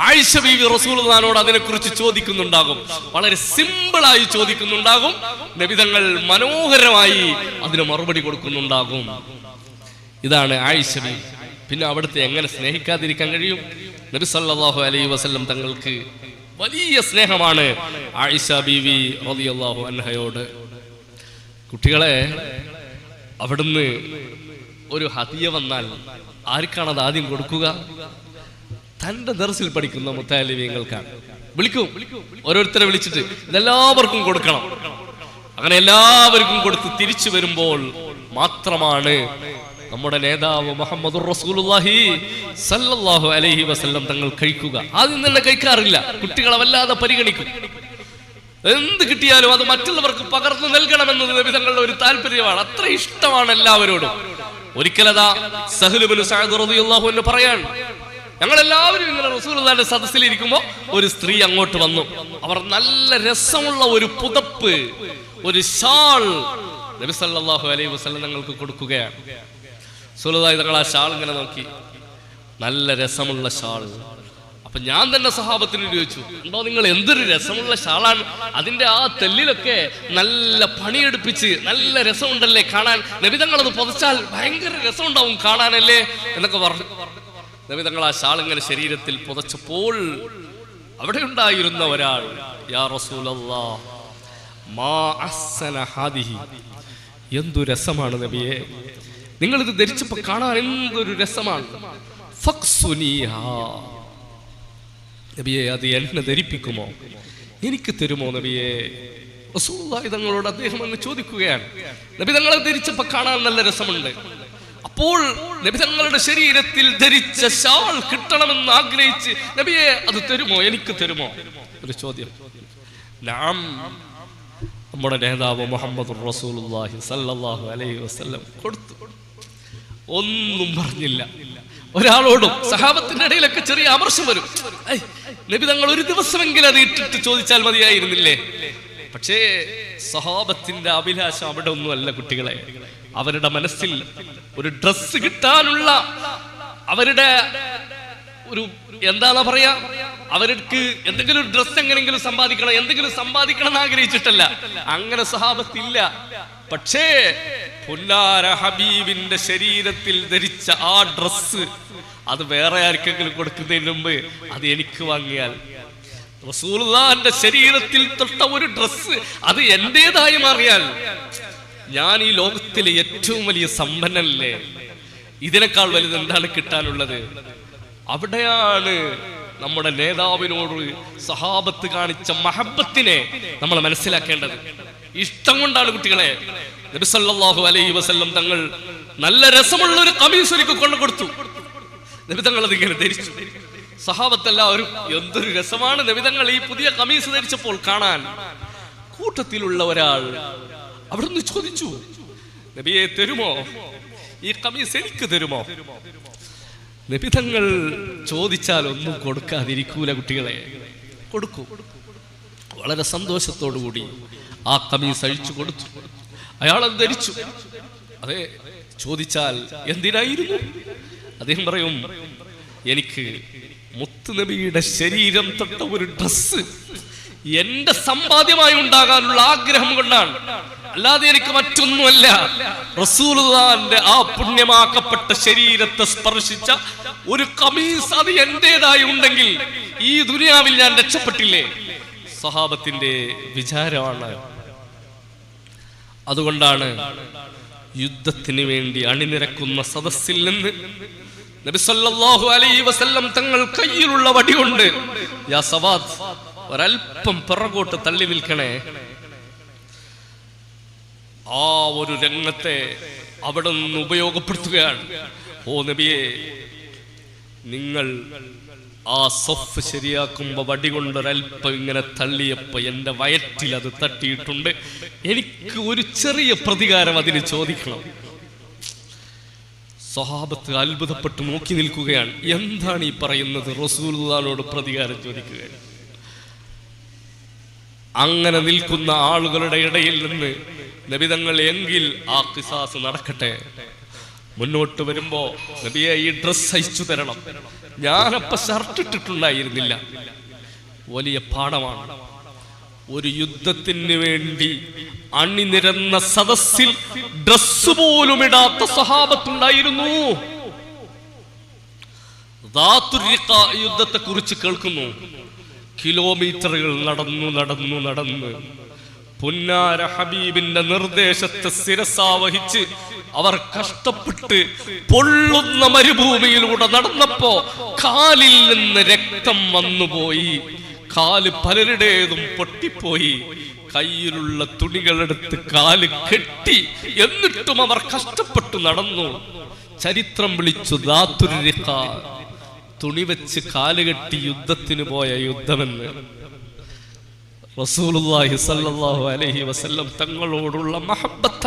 ആയിഷ ബീവി റസൂലുള്ളാഹിനോട് അതിനെക്കുറിച്ച് ചോദിക്കുന്നുണ്ടാകും. വളരെ സിമ്പിളായി ചോദിക്കുന്നുണ്ടാകും. നബി തങ്ങൾ മനോഹരമായി അതിന് മറുപടി കൊടുക്കുന്നുണ്ടാകും. ഇതാണ് ആയിഷ ബീവി. പിന്നെ അവിടുത്തെ എങ്ങനെ സ്നേഹിക്കാതിരിക്കാൻ കഴിയും? നബി സല്ലല്ലാഹു അലൈഹി വസല്ലം തങ്ങൾക്ക് വലിയ സ്നേഹമാണ് ആയിഷ ബീവി റളിയല്ലാഹു അൻഹയോട്. കുട്ടികളെ, അവിടുന്ന് ഒരു ഹദിയ വന്നാൽ ആർക്കാണത് ആദ്യം കൊടുക്കുക? തന്റെ ദർസിൽ പഠിക്കുന്ന മുത്തഅല്ലിമീങ്ങൾക്കാണ്. വിളിക്കും, ഓരോരുത്തരെ വിളിച്ചിട്ട് ഇതെല്ലാവർക്കും കൊടുക്കണം. അങ്ങനെ എല്ലാവർക്കും കൊടുത്ത് തിരിച്ചു വരുമ്പോൾ മാത്രമാണ് നമ്മുടെ നേതാവ് മുഹമ്മദുർ റസൂലുള്ളാഹി സല്ലല്ലാഹു അലൈഹി വസല്ലം തങ്ങൾ കഴിക്കുക. ആദ്യം തന്നെ കഴിക്കാറില്ല. കുട്ടികളെ വല്ലാതെ പരിഗണിക്കും. എന്ത് കിട്ടിയാലും അത് മറ്റുള്ളവർക്ക് പകർന്നു നൽകണമെന്നത് നബി തങ്ങളുടെ ഒരു താല്പര്യമാണ്. അത്ര ഇഷ്ടമാണ് എല്ലാവരോടും. ഒരിക്കലതാ സഹ്ൽ ഇബ്നു സഅദ് റളിയല്ലാഹു അൻഹു പറയാൻ, ഞങ്ങൾ എല്ലാവരും ഇങ്ങനെ റസൂലുള്ളാഹിന്റെ സദസ്സിലിരിക്കുമ്പോൾ ഒരു സ്ത്രീ അങ്ങോട്ട് വന്നു. അവർ നല്ല രസമുള്ള ഒരു പുതപ്പ്, ഒരു ഷാൾ നബി സല്ലല്ലാഹു അലൈഹി വസല്ലം തങ്ങൾക്ക് കൊടുക്കുകയാണ്. റസൂലുള്ളാഹി തങ്ങൾ ആ ഷാൾ ഇങ്ങനെ നോക്കി, നല്ല രസമുള്ള ഷാൾ. അപ്പൊ ഞാൻ തന്നെ സഹാബത്തിന് ചോദിച്ചു, ഉണ്ടോ നിങ്ങൾ എന്തൊരു രസമുള്ള ഷാളാണ്, അതിന്റെ ആ തെല്ലിലൊക്കെ നല്ല പണിയെടുപ്പിച്ച് നല്ല രസമുണ്ടല്ലേ കാണാൻ, നബി തങ്ങൾ അത് പുതച്ചാൽ ഭയങ്കര രസമുണ്ടാവും കാണാനല്ലേ എന്നൊക്കെ പറഞ്ഞു. നബി തങ്ങൾ ആ ഷാൾ ഇങ്ങനെ ശരീരത്തിൽ പുതച്ചപ്പോൾ അവിടെ ഉണ്ടായിരുന്ന ഒരാൾ, യാ റസൂലല്ലാഹ് മാ അഹ്സന ഹാദിഹി, എന്തു രസമാണ് നബിയെ, നിങ്ങളിത് ധരിച്ചപ്പോൾ കാണാൻ എന്തൊരു രസമാണ്. ഫക്സുനിഹാ, നബിയെ അത് എന്നെ ധരിപ്പിക്കുമോ, എനിക്ക് തരുമോ നബിയെ? റസൂലുള്ളാഹി തങ്ങളോട് അദ്ദേഹം അങ്ങ് ചോദിക്കുകയാണ്. നബി തങ്ങളെ ധരിച്ചപ്പോൾ കാണാൻ നല്ല രസമുണ്ട്. അപ്പോൾ നബി തങ്ങളുടെ ശരീരത്തിൽ ധരിച്ച ഷാൾ കിട്ടണമെന്ന് ആഗ്രഹിച്ച്, നബിയെ അത് തരുമോ, എനിക്ക് തരുമോ? ഒരു ചോദ്യം. നാം, നമ്മുടെ നേതാവ് മുഹമ്മദ് റസൂലുള്ളാഹി സ്വല്ലല്ലാഹു അലൈഹി വസല്ലം കൊടുത്തു. ഒന്നും പറഞ്ഞില്ല ഒരാളോടും. സഹാബത്തിന്റെ ഇടയിലൊക്കെ ചെറിയ അമർഷം വരും, നബി തങ്ങൾ ഒരു ദിവസമെങ്കിലും അത് ഇട്ടിട്ട് ചോദിച്ചാൽ മതിയായിരുന്നില്ലേ? പക്ഷേ സഹാബത്തിന്റെ അഭിലാഷം അവിടെ ഒന്നുമല്ല കുട്ടികളെ. അവരുടെ മനസ്സിൽ ഒരു ഡ്രസ് കിട്ടാനുള്ള അവരുടെ ഒരു എന്താ പറയാ, അവർക്ക് എന്തെങ്കിലും ഒരു ഡ്രസ് എങ്ങനെങ്കിലും സമ്പാദിക്കണം, എന്തെങ്കിലും സമ്പാദിക്കണം എന്ന് ആഗ്രഹിച്ചിട്ടല്ല. അങ്ങനെ സഹാബത്തില്ല. പക്ഷേ പുന്നാര ഹബീബിന്റെ ശരീരത്തിൽ ധരിച്ച ആ ഡ്രസ് അത് വേറെ ആർക്കെങ്കിലും കൊടുക്കുന്നതിന് മുമ്പ് അത് എനിക്ക് വാങ്ങിയാൽ, റസൂലുള്ളാഹിന്റെ ശരീരത്തിൽ തൊട്ട ഒരു ഡ്രസ് അത് എന്റേതായി മാറിയാൽ, ഞാൻ ഈ ലോകത്തിലെ ഏറ്റവും വലിയ സമ്പന്നല്ലേ. ഇതിനേക്കാൾ വലുത് എന്താണ് കിട്ടാനുള്ളത്? അവിടെയാണ് നമ്മുടെ നേതാവിനോട് സഹാബത്ത് കാണിച്ച മഹബത്തിനെ നമ്മൾ മനസ്സിലാക്കേണ്ടത്. ഇഷ്ടം കൊണ്ടാണ് കുട്ടികളെ. നബി സല്ലല്ലാഹു അലൈഹി വസല്ലം തങ്ങൾ നല്ല രസമുള്ള ഒരു ഖമീസ് എനിക്ക് കൊണ്ടു കൊടുത്തു. നബി തങ്ങൾ അതിങ്ങനെ ധരിച്ചു. സഹാബത്തെല്ലാവരും എന്തൊരു രസമാണ് നബി തങ്ങൾ ഈ പുതിയ ഖമീസ് ധരിച്ചപ്പോൾ കാണാൻ. കൂട്ടത്തിലുള്ള ഒരാൾ അവിടുന്ന് ചോദിച്ചു, നബിയെ തരുമോ, ഈ ഖമീസ് എനിക്ക് തരുമോ? നബി തങ്ങൾ ചോദിച്ചാൽ ഒന്നും കൊടുക്കാതിരിക്കൂല കുട്ടികളെ, കൊടുക്കൂ. വളരെ സന്തോഷത്തോടു കൂടി ആ ഖമീസ് അഴിച്ചു കൊടുത്തു. അയാൾ അത് ധരിച്ചു. അതെ, ചോദിച്ചാൽ എന്തിനായിരുന്നു? അദ്ദേഹം പറയും, എനിക്ക് മുത്ത് നബിയുടെ ശരീരം തൊട്ട ഒരു ഡ്രസ് എന്റെ സമ്പാദ്യമായി ഉണ്ടാകാനുള്ള ആഗ്രഹം കൊണ്ടാണ്, അല്ലാതെ എനിക്ക് മറ്റൊന്നുമല്ല. റസൂലുള്ളാഹിന്റെ ആ പുണ്യമാക്കപ്പെട്ട ശരീരത്തെ സ്പർശിച്ച ഒരു ഖമീസ് അത് എന്റേതായി ഉണ്ടെങ്കിൽ ഈ ദുനിയാവിൽ ഞാൻ രക്ഷപ്പെട്ടില്ലേ. സഹാബത്തിന്റെ വിചാരമാണ്. അതുകൊണ്ടാണ് യുദ്ധത്തിന് വേണ്ടി അണിനിരക്കുന്ന സദസ്സിൽ നിന്ന് നബി സല്ലല്ലാഹു അലൈഹി വസല്ലം തങ്ങൾ കയ്യിലുള്ള വടി കൊണ്ട്, യാ സവാദ്, ഒരൽപ്പം പിറകോട്ട് തള്ളി നിൽക്കണേ. ആ ഒരു രംഗത്തെ അവിടെ നിന്ന് ഉപയോഗപ്പെടുത്തുകയാണ്. ഓ നബിയെ, നിങ്ങൾ ആ സൊഫ് ശരിയാക്കുമ്പോ വടി കൊണ്ടൊരൽപ്പം ഇങ്ങനെ തള്ളിയപ്പോ എന്റെ വയറ്റിൽ അത് തട്ടിയിട്ടുണ്ട്. എനിക്ക് ഒരു ചെറിയ പ്രതികാരം അതിന് ചോദിക്കണം. സ്വഹാബത്ത് അത്ഭുതപ്പെട്ട് നോക്കി നിൽക്കുകയാണ്. എന്താണ് ഈ പറയുന്നത്? റസൂലുള്ളാഹിനോട് പ്രതികാരം ചോദിക്കുകയാണ്. അങ്ങനെ നിൽക്കുന്ന ആളുകളുടെ ഇടയിൽ നിന്ന് നബി തങ്ങൾ എങ്കിൽ ആ ഖിസാസ് നടക്കട്ടെ, മുന്നോട്ട് വരുമ്പോ നബിയെ ഈ ഡ്രസ് അയച്ചു തരണം. ഞാനപ്പ ഷർട്ട് ഇട്ടിട്ടുണ്ടായിരുന്നില്ല. വലിയ പാഠമാണ്. ഒരു യുദ്ധത്തിന് വേണ്ടി അണിനിരന്ന സദസ്സിൽ ഡ്രസ് പോലും ഇടാത്ത സഹാബത്തുണ്ടായിരുന്നു. യുദ്ധത്തെ കുറിച്ച് കേൾക്കുന്നു. കിലോമീറ്ററുകൾ നടന്ന് പുന്നാര ഹബീബിന്റെ നിർദ്ദേശത്തെ ശിരസാവഹിച്ച് അവർ കഷ്ടപ്പെട്ട് പൊള്ളുന്ന മരുഭൂമിയിലൂടെ നടന്നപ്പോ കാലിൽ നിന്ന് രക്തം വന്നുപോയി. കാല് പലരുടേതും പൊട്ടിപ്പോയി. കയ്യിലുള്ള തുണികളെടുത്ത് കാല് കെട്ടി. എന്നിട്ടും അവർ കഷ്ടപ്പെട്ടു നടന്നു. ചരിത്രം വിളിച്ചു ദാത്തുർരിഖ, തുണി വെച്ച് കാലുകെട്ടി യുദ്ധത്തിന് പോയ യുദ്ധമെന്ന്. റസൂലുള്ളാഹി സ്വല്ലല്ലാഹു അലൈഹി വസല്ലം തങ്ങളോടുള്ള മഹബ്ബത്ത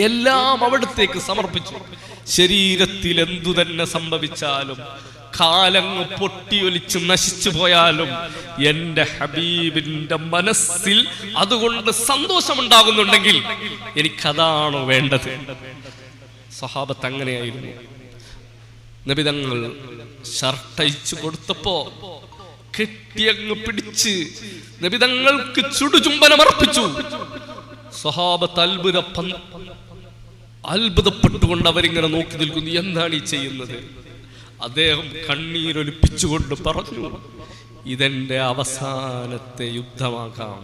എല്ലാം അവിടത്തേക്ക് സമർപ്പിച്ചു. ശരീരത്തിൽ എന്തു തന്നെ സംഭവിച്ചാലും, കാലങ്ങ് പൊട്ടിയൊലിച്ച് നശിച്ചു പോയാലും എന്റെ ഹബീബിന്റെ മനസ്സിൽ അതുകൊണ്ട് സന്തോഷമുണ്ടാകുന്നുണ്ടെങ്കിൽ എനിക്കതാണ് വേണ്ടത്. സഹാബത്ത് അങ്ങനെയായിരുന്നു. നബി തങ്ങൾ ഷർട്ടയച്ചു കൊടുത്തപ്പോ കെട്ടിയങ്ങ് പിടിച്ച് നബി തങ്ങൾക്ക് ചുടുചുംബനമർപ്പിച്ചു. സ്വഹാബത്ത് അത്ഭുതപ്പെട്ടുകൊണ്ട് അവരിങ്ങനെ നോക്കി നിൽക്കുന്നു. എന്താണ് ഈ ചെയ്യുന്നത്? അദ്ദേഹം കണ്ണീരൊലിപ്പിച്ചുകൊണ്ട് പറഞ്ഞു, ഇതെന്റെ അവസാനത്തെ യുദ്ധമാകാം,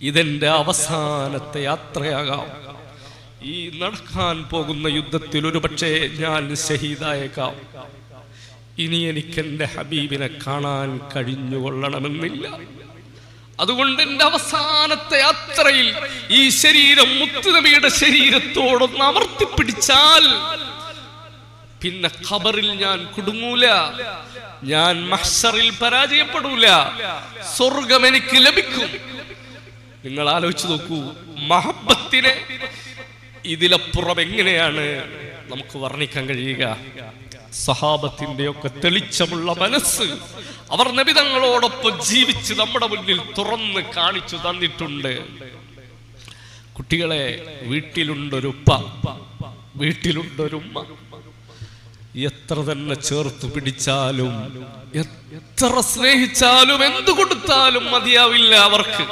ഇതെന്റെ അവസാനത്തെ യാത്രയാകാം. ഈ നടക്കാൻ പോകുന്ന യുദ്ധത്തിൽ ഒരുപക്ഷെ ഞാൻ ഷഹീദായേക്കാം. ഇനി എനിക്ക് എൻ്റെ ഹബീബിനെ കാണാൻ കഴിഞ്ഞുകൊള്ളണമെന്നില്ല. അതുകൊണ്ട് എൻ്റെ അവസാനത്തെ യാത്രയിൽ ഈ ശരീരം മുത്തുനബിയുടെ ശരീരത്തോടൊന്ന് അമർത്തിപ്പിടിച്ചാൽ പിന്നെ ഖബറിൽ ഞാൻ കുടുങ്ങൂല, ഞാൻ മഹ്ശറിൽ പരാജയപ്പെടൂല, സ്വർഗം എനിക്ക് ലഭിക്കും. നിങ്ങൾ ആലോചിച്ച് നോക്കൂ, മഹബ്ബത്തിനെ ഇതിലപ്പുറം എങ്ങനെയാണ് നമുക്ക് വർണ്ണിക്കാൻ കഴിയുക? സഹാബത്തിന്റെ ഒക്കെ തെളിച്ചമുള്ള മനസ്സ് അവർ നബി തങ്ങളോടൊപ്പം ജീവിച്ച് നമ്മുടെ മുന്നിൽ തുറന്ന് കാണിച്ചു തന്നിട്ടുണ്ട്. കുട്ടികളെ, വീട്ടിലുണ്ടൊരുപ്പ, വീട്ടിലുണ്ടൊരുമ്മ, എത്ര തന്നെ ചേർത്ത് പിടിച്ചാലും എത്ര സ്നേഹിച്ചാലും എന്തു കൊടുത്താലും മതിയാവില്ല അവർക്ക്.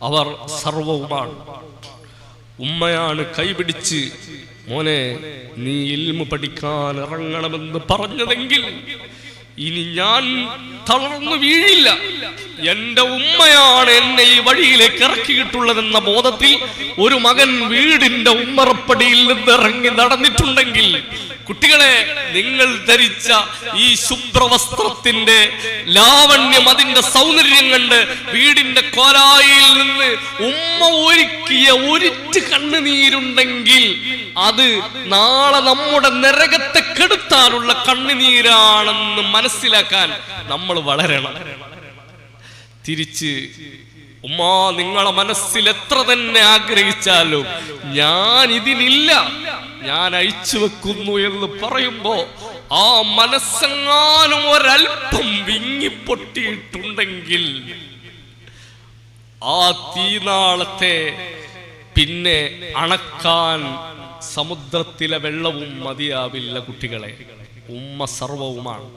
അവർ സർവവുമാണ്. ഉമ്മയാണ് കൈപിടിച്ച് മോനെ നീ ഇൽമു പഠിക്കാൻ ഇറങ്ങണമെന്ന് പറഞ്ഞതെങ്കിൽ ഇനി ഞാൻ തളർന്നു വീഴില്ല. എന്റെ ഉമ്മയാണ് എന്നെ ഈ വഴിയിലേക്ക് ഇറക്കിയിട്ടുള്ളതെന്ന ബോധത്തിൽ ഒരു മകൻ വീടിന്റെ ഉമ്മറപ്പടിയിൽ നിന്ന് ഇറങ്ങി നടന്നിട്ടുണ്ടെങ്കിൽ, കുട്ടികളെ, നിങ്ങൾ ധരിച്ച ഈ ശുഭ്രവസ്ത്രത്തിന്റെ ലാവണ്യം, അതിന്റെ സൗന്ദര്യം കണ്ട് വീടിന്റെ കോലായിൽ നിന്ന് ഉമ്മ ഒരുക്കിയ ഒരിറ്റ് കണ്ണുനീരുണ്ടെങ്കിൽ അത് നാളെ നമ്മുടെ നരകത്തെ കെടുത്താനുള്ള കണ്ണുനീരാണെന്ന് മനസ്സിലാക്കാൻ നമ്മൾ വളരണം. തിരിച്ച് ഉമ്മ നിങ്ങളെ മനസ്സിൽ എത്ര തന്നെ ആഗ്രഹിച്ചാലും ഞാൻ ഇതിനില്ല, ഞാൻ അയച്ചു വെക്കുന്നു എന്ന് പറയുമ്പോ ആ മനസ്സെങ്ങാനും ഒരൽപ്പം വിങ്ങിപ്പൊട്ടിയിട്ടുണ്ടെങ്കിൽ ആ തീനാളത്തെ പിന്നെ അണക്കാൻ സമുദ്രത്തിലെ വെള്ളവും മതിയാവില്ല. കുട്ടികളെ, ഉമ്മ സർവവുമാണ്.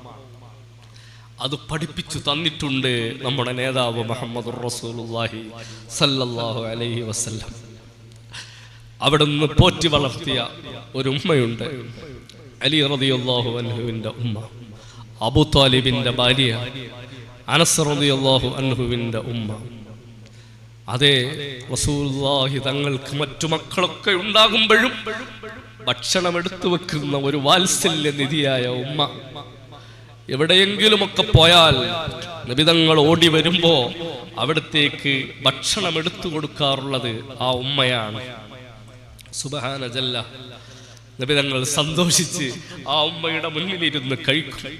അത് പഠിപ്പിച്ചു തന്നിട്ടുണ്ട് നമ്മുടെ നേതാവ് മുഹമ്മദുർ റസൂലുള്ളാഹി സല്ലല്ലാഹു അലൈഹി വസല്ലം. അവിടുന്ന് പോറ്റി വളർത്തിയ ഒരു ഉമ്മയുണ്ട്, അലി റളിയല്ലാഹു അൻഹുവിന്റെ ഉമ്മ, അബൂ ത്വാലിബിന്റെ ഭാര്യ അനസ് റളിയല്ലാഹു അൻഹുവിന്റെ ഉമ്മ. അതേ റസൂലുള്ളാഹി തങ്ങൾക്ക് മറ്റു മക്കളൊക്കെ ഉണ്ടാകുമ്പോഴും ഭക്ഷണം എടുത്തു വെക്കുന്ന ഒരു വാത്സല്യ നിധിയായ ഉമ്മ. എവിടെയെങ്കിലുമൊക്കെ പോയാൽ നബിതങ്ങൾ ഓടി വരുമ്പോ അവിടത്തേക്ക് ഭക്ഷണം എടുത്തു കൊടുക്കാറുള്ളത് ആ ഉമ്മയാണ്. സുബ്ഹാന ജല്ല. നബിതങ്ങൾ സന്തോഷിച്ച് ആ ഉമ്മയുടെ മുന്നിലിരുന്ന് കഴിക്കും.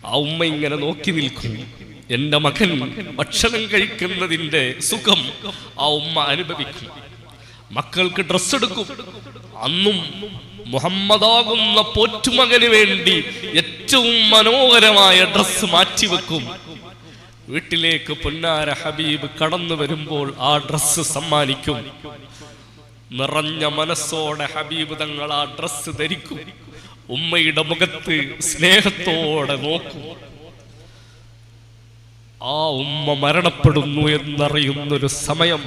ആ ഉമ്മ ഇങ്ങനെ നോക്കി നിൽക്കും. എന്റെ മകൻ ഭക്ഷണം കഴിക്കുന്നതിന്റെ സുഖം ആ ഉമ്മ അനുഭവിക്കും. മക്കൾക്ക് ഡ്രസ് എടുക്കും. അന്നും മുഹമ്മദാകുന്ന പോറ്റുമകന് വേണ്ടി ഏറ്റവും മനോഹരമായ ഡ്രസ് മാറ്റിവെക്കും. വീട്ടിലേക്ക് പൊന്നാര ഹബീബ് കടന്നു വരുമ്പോൾ ആ ഡ്രസ് സമ്മാനിക്കും. നിറഞ്ഞ മനസ്സോടെ ഹബീബ് തങ്ങൾ ആ ഡ്രസ് ധരിക്കും. ഉമ്മയുടെ മുഖത്ത് സ്നേഹത്തോടെ നോക്കും. ആ ഉമ്മ മരണപ്പെടുന്നു എന്നറിയുന്നൊരു സമയം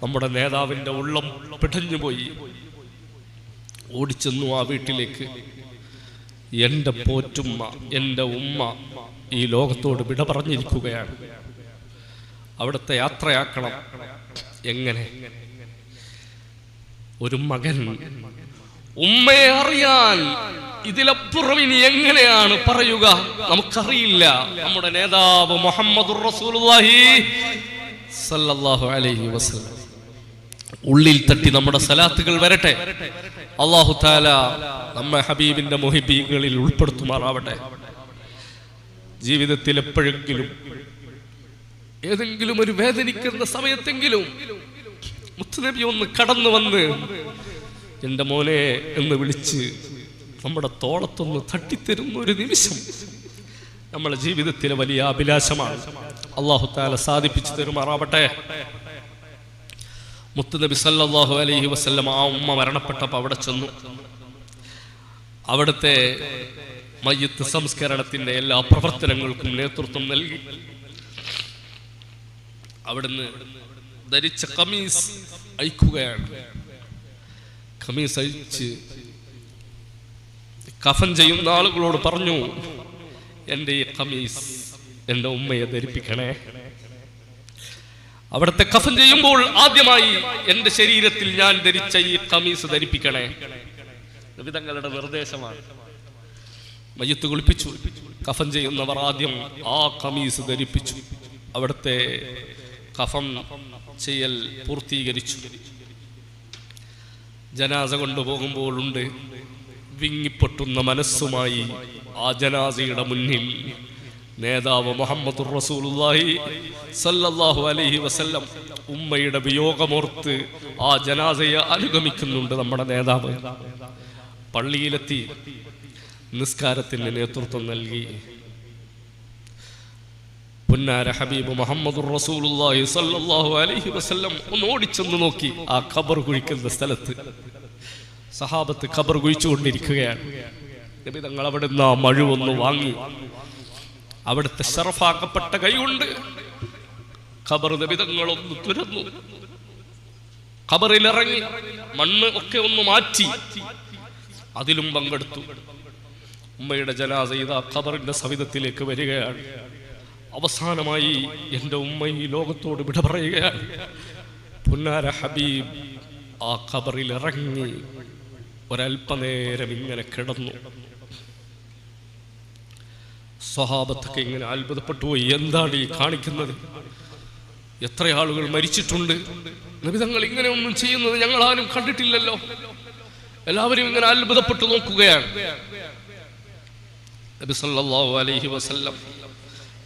നമ്മുടെ നേതാവിന്റെ ഉള്ളം പിടഞ്ഞുപോയി. ഓടിച്ചെന്നു ആ വീട്ടിലേക്ക്. എന്റെ പോറ്റുമ്മ, എന്റെ ഉമ്മ ഈ ലോകത്തോട് വിട പറഞ്ഞിരിക്കുകയാണ്. അവിടുത്തെ യാത്രയാക്കണം. എങ്ങനെ? ഒരു മകൻ ഉമ്മയെ അറിയാൻ ഇതിലപ്പുറം ഇനി എങ്ങനെയാണ് പറയുക? നമുക്കറിയില്ല. നമ്മുടെ നേതാവ് മുഹമ്മദുർ റസൂലുള്ളാഹി സല്ലല്ലാഹു അലൈഹി വസല്ലം ഉള്ളിൽ തട്ടി നമ്മുടെ സലാത്തുകൾ വരട്ടെ. അല്ലാഹു തആല നമ്മെ ഹബീബിന്റെ മുഹിബീങ്ങളിൽ ഉൾപ്പെടുത്തുമാറാവട്ടെ. ജീവിതത്തിൽ എപ്പോഴെങ്കിലും ഏതെങ്കിലും ഒരു വേദനിക്കുന്ന സമയത്തെങ്കിലും മുത്തുനബി ഒന്ന് കടന്നു വന്ന് എന്റെ മോനെ എന്ന് വിളിച്ച് നമ്മുടെ തോളത്തൊന്ന് തട്ടിത്തരുന്ന ഒരു നിമിഷം നമ്മുടെ ജീവിതത്തിലെ വലിയ അഭിലാഷമാണ്. അല്ലാഹു തആല സാധിപ്പിച്ചു തരുമാറാവട്ടെ. മുത്തുനബി സല്ലല്ലാഹു അലൈഹി വസല്ലം ആ ഉമ്മ മരണപ്പെട്ടപ്പോൾ അവിടെ ചെന്നു. അവിടുത്തെ മയ്യിത്ത് സംസ്കരണത്തിന്റെ എല്ലാ പ്രവർത്തനങ്ങൾക്കും നേതൃത്വം നൽകി. അവിടുന്ന് ധരിച്ച ഖമീസ് അഴിക്കുകയാണ്. ഖമീസ് അഴിച്ച് കഫൻ ചെയ്യുന്ന ആളുകളോട് പറഞ്ഞു, എൻ്റെ ഈ ഖമീസ് എൻ്റെ ഉമ്മയെ ധരിപ്പിക്കണേ. അവിടുത്തെ കഫൻ ചെയ്യുമ്പോൾ ആദ്യമായി എൻ്റെ ശരീരത്തിൽ ഞാൻ ധരിച്ച ഈ ഖമീസ് ധരിപ്പിക്കണേ. നബി തങ്ങളുടെ നിർദ്ദേശമാണ്. മയ്യിത്ത് കുളിപ്പിച്ചു. കഫൻ ചെയ്യുന്നവർ ആദ്യം ആ ഖമീസ് ധരിപ്പിച്ചു. അവിടുത്തെ കഫൻ ചെയ്യൽ പൂർത്തീകരിച്ചു. ജനാസ കൊണ്ടുപോകുമ്പോഴുണ്ട് വിങ്ങിപ്പൊട്ടുന്ന മനസ്സുമായി ആ ജനാസയുടെ മുന്നിൽ നേതാവ് മുഹമ്മദുർ റസൂലുള്ളാഹി സല്ലല്ലാഹു അലൈഹി വസല്ലം ഉമ്മയുടെ വിയോഗമോർത്ത് ആ ജനാസയെ അനുഗമിക്കുന്നുണ്ട് നമ്മുടെ നേതാവ്. പള്ളിയിലെത്തി നിസ്കാരത്തിന് നേതൃത്വം നൽകി. പുന്നാര ഹബീബ് മുഹമ്മദുർ റസൂലുള്ളാഹി സ്വല്ലല്ലാഹു അലൈഹി വസല്ലം ഒന്ന് ഓടിച്ചെന്ന് നോക്കി ആ ഖബർ കുഴിക്കുന്ന സ്ഥലത്ത്. സഹാബത്ത് ഖബർ കുഴിച്ചുകൊണ്ടിരിക്കുകയാണ്. നബി തങ്ങൾ അവിടുന്ന് ആ മഴുവൊന്ന് വാങ്ങി അവിടുത്തെ ശറഫാക്കപ്പെട്ട കൈകൊണ്ട് ഖബർ നബി തങ്ങളൊന്ന് തുരന്നു. ഖബറിലിറങ്ങി മണ്ണ് ഒക്കെ ഒന്ന് മാറ്റി അതിലും പങ്കെടുത്തു. ഉമ്മയുടെ ജനാസ ഇതാ ഖബറിന്റെ സവിധത്തിലേക്ക് വരികയാണ്. അവസാനമായി എൻ്റെ ഉമ്മ ഈ ലോകത്തോട് വിട പറയുകയാണ്. പുന്നാര ഹബീബ് ആ ഖബറിൽ ഇറങ്ങി ഒരല്പനേരം ഇങ്ങനെ കിടന്നു. സ്വഹാബത്തൊക്കെ ഇങ്ങനെ അത്ഭുതപ്പെട്ടു പോയി. എന്താണ് ഈ കാണിക്കുന്നത്? എത്ര ആളുകൾ മരിച്ചിട്ടുണ്ട്, നബി തങ്ങൾ ഇങ്ങനെ ഒന്നും ചെയ്യുന്നത് ഞങ്ങൾ ആരും കണ്ടിട്ടില്ലല്ലോ. എല്ലാവരും ഇങ്ങനെ അത്ഭുതപ്പെട്ടു നോക്കുകയാണ്. നബി സല്ലല്ലാഹു അലൈഹി വസല്ലം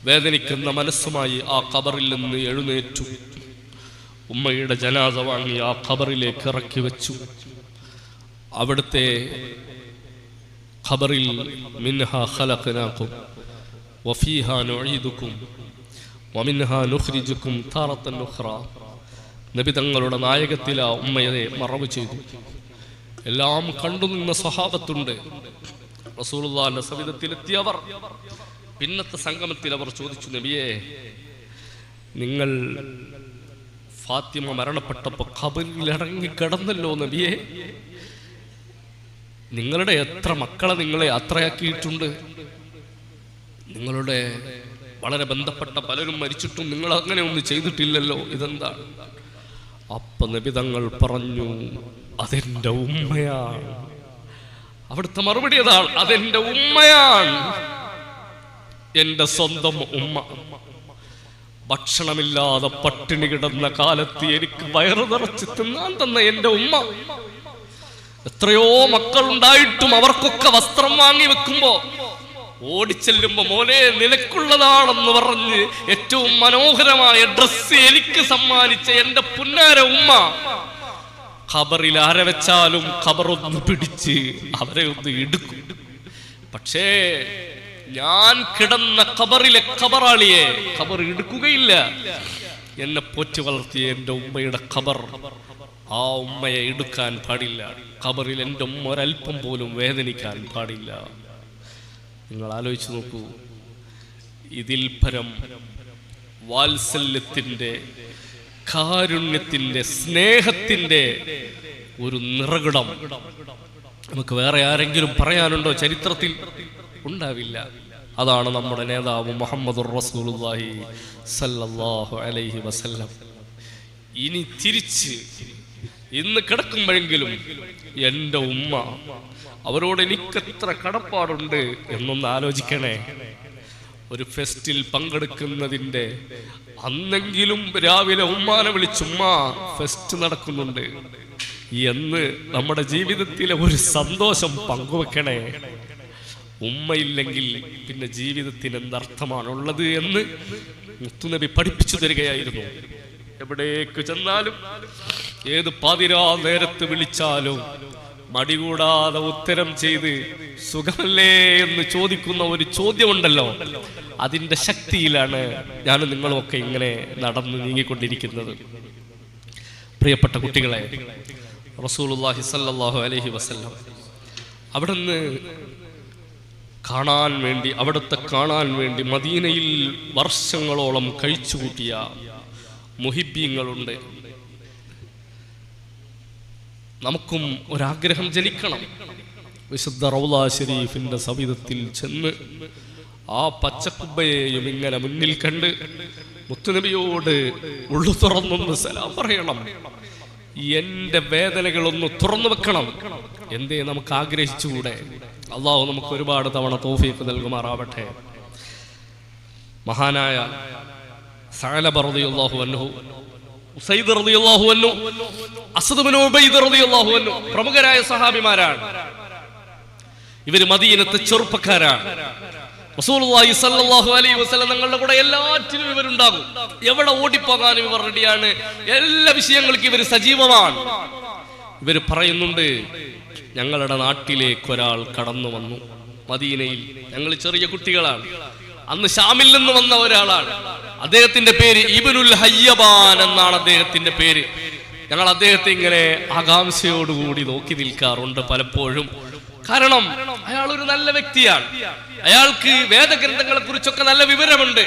വേദനിക്കുന്ന മനസ്സുമായി ആ ഖബറിൽ നിന്ന് എഴുന്നേറ്റു. ഉമ്മയുടെ ജനാസ വാങ്ങി ആ ഖബറിലേക്ക് ഇറക്കി വെച്ചു. അവിടുത്തെ ഖബറിൽ മിൻഹാ ഖലഖനാകും വഫീഹാ നുഈദുകും വമിൻഹാ നുഖ്രിജുകും താറത്തൻ ഉഖ്റാ. നബി തങ്ങളുടെ നായകത്തിൽ ആ ഉമ്മയെ മറവ് ചെയ്തു. എല്ലാം കണ്ടുനിന്ന സ്വഹാബത്തുണ്ട്. റസൂലുള്ളാഹിന്റെ സവിധത്തിലെത്തിയവർ പിന്നത്തെ സംഗമത്തിൽ അവർ ചോദിച്ചു, നബിയെ, നിങ്ങൾ ഫാത്തിമ മരണപ്പെട്ടപ്പോൾ ഖബറിൽ ഇറങ്ങി കിടന്നല്ലോ നബിയെ, നിങ്ങളുടെ എത്ര മക്കളെ നിങ്ങളെ യാത്രയാക്കിയിട്ടുണ്ട്, നിങ്ങളുടെ വളരെ ബന്ധപ്പെട്ട പലരും മരിച്ചിട്ടും നിങ്ങൾ അങ്ങനെ ഒന്നും ചെയ്തിട്ടില്ലല്ലോ, ഇതെന്താണ്? അപ്പൊ നബി തങ്ങൾ പറഞ്ഞു, അതെന്റെ ഉമ്മയാണ്. അവിടുത്തെ മറുപടി അതാണ്, അതെന്റെ ഉമ്മയാണ്, എന്റെ സ്വന്തം ഉമ്മ. ഭക്ഷണമില്ലാതെ പട്ടിണി കിടന്ന കാലത്ത് എനിക്ക് വയറു നിറച്ച് തിന്നാൻ തന്ന എന്റെ ഉമ്മ. എത്രയോ മക്കളുണ്ടായിട്ടും അവർക്കൊക്കെ വസ്ത്രം വാങ്ങി വെക്കുമ്പോ ഓടിച്ചെല്ലുമ്പോ, മോനെ നിനക്കുള്ളതാണെന്ന് പറഞ്ഞ് ഏറ്റവും മനോഹരമായ ഡ്രസ്സ് എനിക്ക് സമ്മാനിച്ച എന്റെ പുന്നാര ഉമ്മ ഖബറിൽ ആരെ വെച്ചാലും ഖബറൊന്ന് പിടിച്ച് അവരെ ഒന്ന് എടുക്കും. പക്ഷേ ഞാൻ കിടന്ന ഖബറിലെ ഖബറാളിയെ ഖബർ എടുക്കുകയില്ല. എന്നെ പോറ്റി വളർത്തിയ എൻ്റെ ഉമ്മയുടെ ഖബർ, ആ ഉമ്മയെ എടുക്കാൻ പാടില്ല. ഖബറിൽ എൻ്റെ ഉമ്മ ഒരൽപ്പം പോലും വേദനിക്കാൻ പാടില്ല. നിങ്ങൾ ആലോചിച്ച് നോക്കൂ, ഇതിൽ പരം വാത്സല്യത്തിൻ്റെ, കാരുണ്യത്തിൻ്റെ, സ്നേഹത്തിൻ്റെ ഒരു നിറകുടം നമുക്ക് വേറെ ആരെങ്കിലും പറയാനുണ്ടോ? ചരിത്രത്തിൽ ഉണ്ടാവില്ല. അതാണ് നമ്മുടെ നേതാവ് മുഹമ്മദുർ റസൂലുള്ളാഹി സല്ലല്ലാഹു അലൈഹി വസല്ലം. ഇനി തിരിച്ച് ഇന്ന് കിടക്കുമ്പോഴെങ്കിലും എൻ്റെ ഉമ്മ, അവരോട് എനിക്കെത്ര കടപ്പാടുണ്ട് എന്നൊന്ന് ആലോചിക്കണേ. ഒരു ഫെസ്റ്റിൽ പങ്കെടുക്കുന്നതിൻ്റെ അന്നെങ്കിലും രാവിലെ ഉമ്മാനെ വിളിച്ചുമ്മ ഫെസ്റ്റ് നടക്കുന്നുണ്ട് എന്ന് നമ്മുടെ ജീവിതത്തിലെ ഒരു സന്തോഷം പങ്കുവെക്കണേ. ഉമ്മയില്ലെങ്കിൽ പിന്നെ ജീവിതത്തിന് എന്തർത്ഥമാണുള്ളത് എന്ന് മുത്തുനബി പഠിപ്പിച്ചു തരികയായിരുന്നു. എവിടേക്ക് ചെന്നാലും, ഏത് പാതിരാ നേരത്ത് വിളിച്ചാലും മടികൂടാതെ ഉത്തരം ചെയ്ത് സുഖമല്ലേ എന്ന് ചോദിക്കുന്ന ഒരു ചോദ്യമുണ്ടല്ലോ, അതിന്റെ ശക്തിയിലാണ് ഞാനും നിങ്ങളുമൊക്കെ ഇങ്ങനെ നടന്നു നീങ്ങിക്കൊണ്ടിരിക്കുന്നത്. പ്രിയപ്പെട്ട കുട്ടികളെ, റസൂലുള്ളാഹി സ്വല്ലല്ലാഹു അലൈഹി വസല്ലം അവിടുന്ന് കാണാൻ വേണ്ടി, അവിടുത്തെ കാണാൻ വേണ്ടി മദീനയിൽ വർഷങ്ങളോളം കഴിച്ചുകൂട്ടിയ മുഹിബ്ബീങ്ങളുണ്ട്. നമുക്കും ഒരാഗ്രഹം ജനിക്കണം. വിശുദ്ധ റൗള ശരീഫിന്റെ സവിധത്തിൽ ചെന്ന് ആ പച്ചക്കുബ്ബയെയും ഇങ്ങനെ മുന്നിൽ കണ്ട് മുത്തുനബിയോട് ഉള്ളു തുറന്നൊന്ന് സലാം പറയണം. എന്റെ വേദനകളൊന്ന് തുറന്നു വെക്കണം. എന്തേ നമുക്ക് ആഗ്രഹിച്ചുകൂടെ? അള്ളാഹു നമുക്ക് ഒരുപാട് തവണ തൗഫീഖ് നൽകുമാറാവട്ടെ. മഹാനായ സഅലബ റളിയല്ലാഹു അൻഹു, ഉസൈദ് റളിയല്ലാഹു അൻഹു, അസ്അദ് ഇബ്നു ഉബൈദ് റളിയല്ലാഹു അൻഹു പ്രമുഖരായ സഹാബിമാരാണ്. ഇവര് മദീനത്തെ ചെറുപ്പക്കാരാണ്. റസൂലുള്ളാഹി സ്വല്ലല്ലാഹു അലൈഹി വസല്ലം തങ്ങളുടെ കൂടെ എല്ലാറ്റിനും ഇവരുണ്ടാകും. എവിടെ ഓടിപ്പോകാനും ഇവർ റെഡിയാണ്. എല്ലാ വിഷയങ്ങൾക്കും ഇവർ സജീവമാണ്. ഇവർ പറയുന്നുണ്ട്, ഞങ്ങളുടെ നാട്ടിലേക്ക് ഒരാൾ കടന്നു വന്നു. മദീനയിൽ ഞങ്ങൾ ചെറിയ കുട്ടികളാണ്. അന്ന് ഷാമിൽ നിന്ന് വന്ന ഒരാളാണ്. അദ്ദേഹത്തിന്റെ പേര് ഇബ്നുൽ ഹയ്യബാൻ എന്നാണ് അദ്ദേഹത്തിന്റെ പേര്. ഞങ്ങൾ അദ്ദേഹത്തെ ഇങ്ങനെ ആകാംക്ഷയോടുകൂടി നോക്കി നിൽക്കാറുണ്ട് പലപ്പോഴും. കാരണം അയാൾ ഒരു നല്ല വ്യക്തിയാണ്. അയാൾക്ക് വേദഗ്രന്ഥങ്ങളെ കുറിച്ചൊക്കെ നല്ല വിവരമുണ്ട്.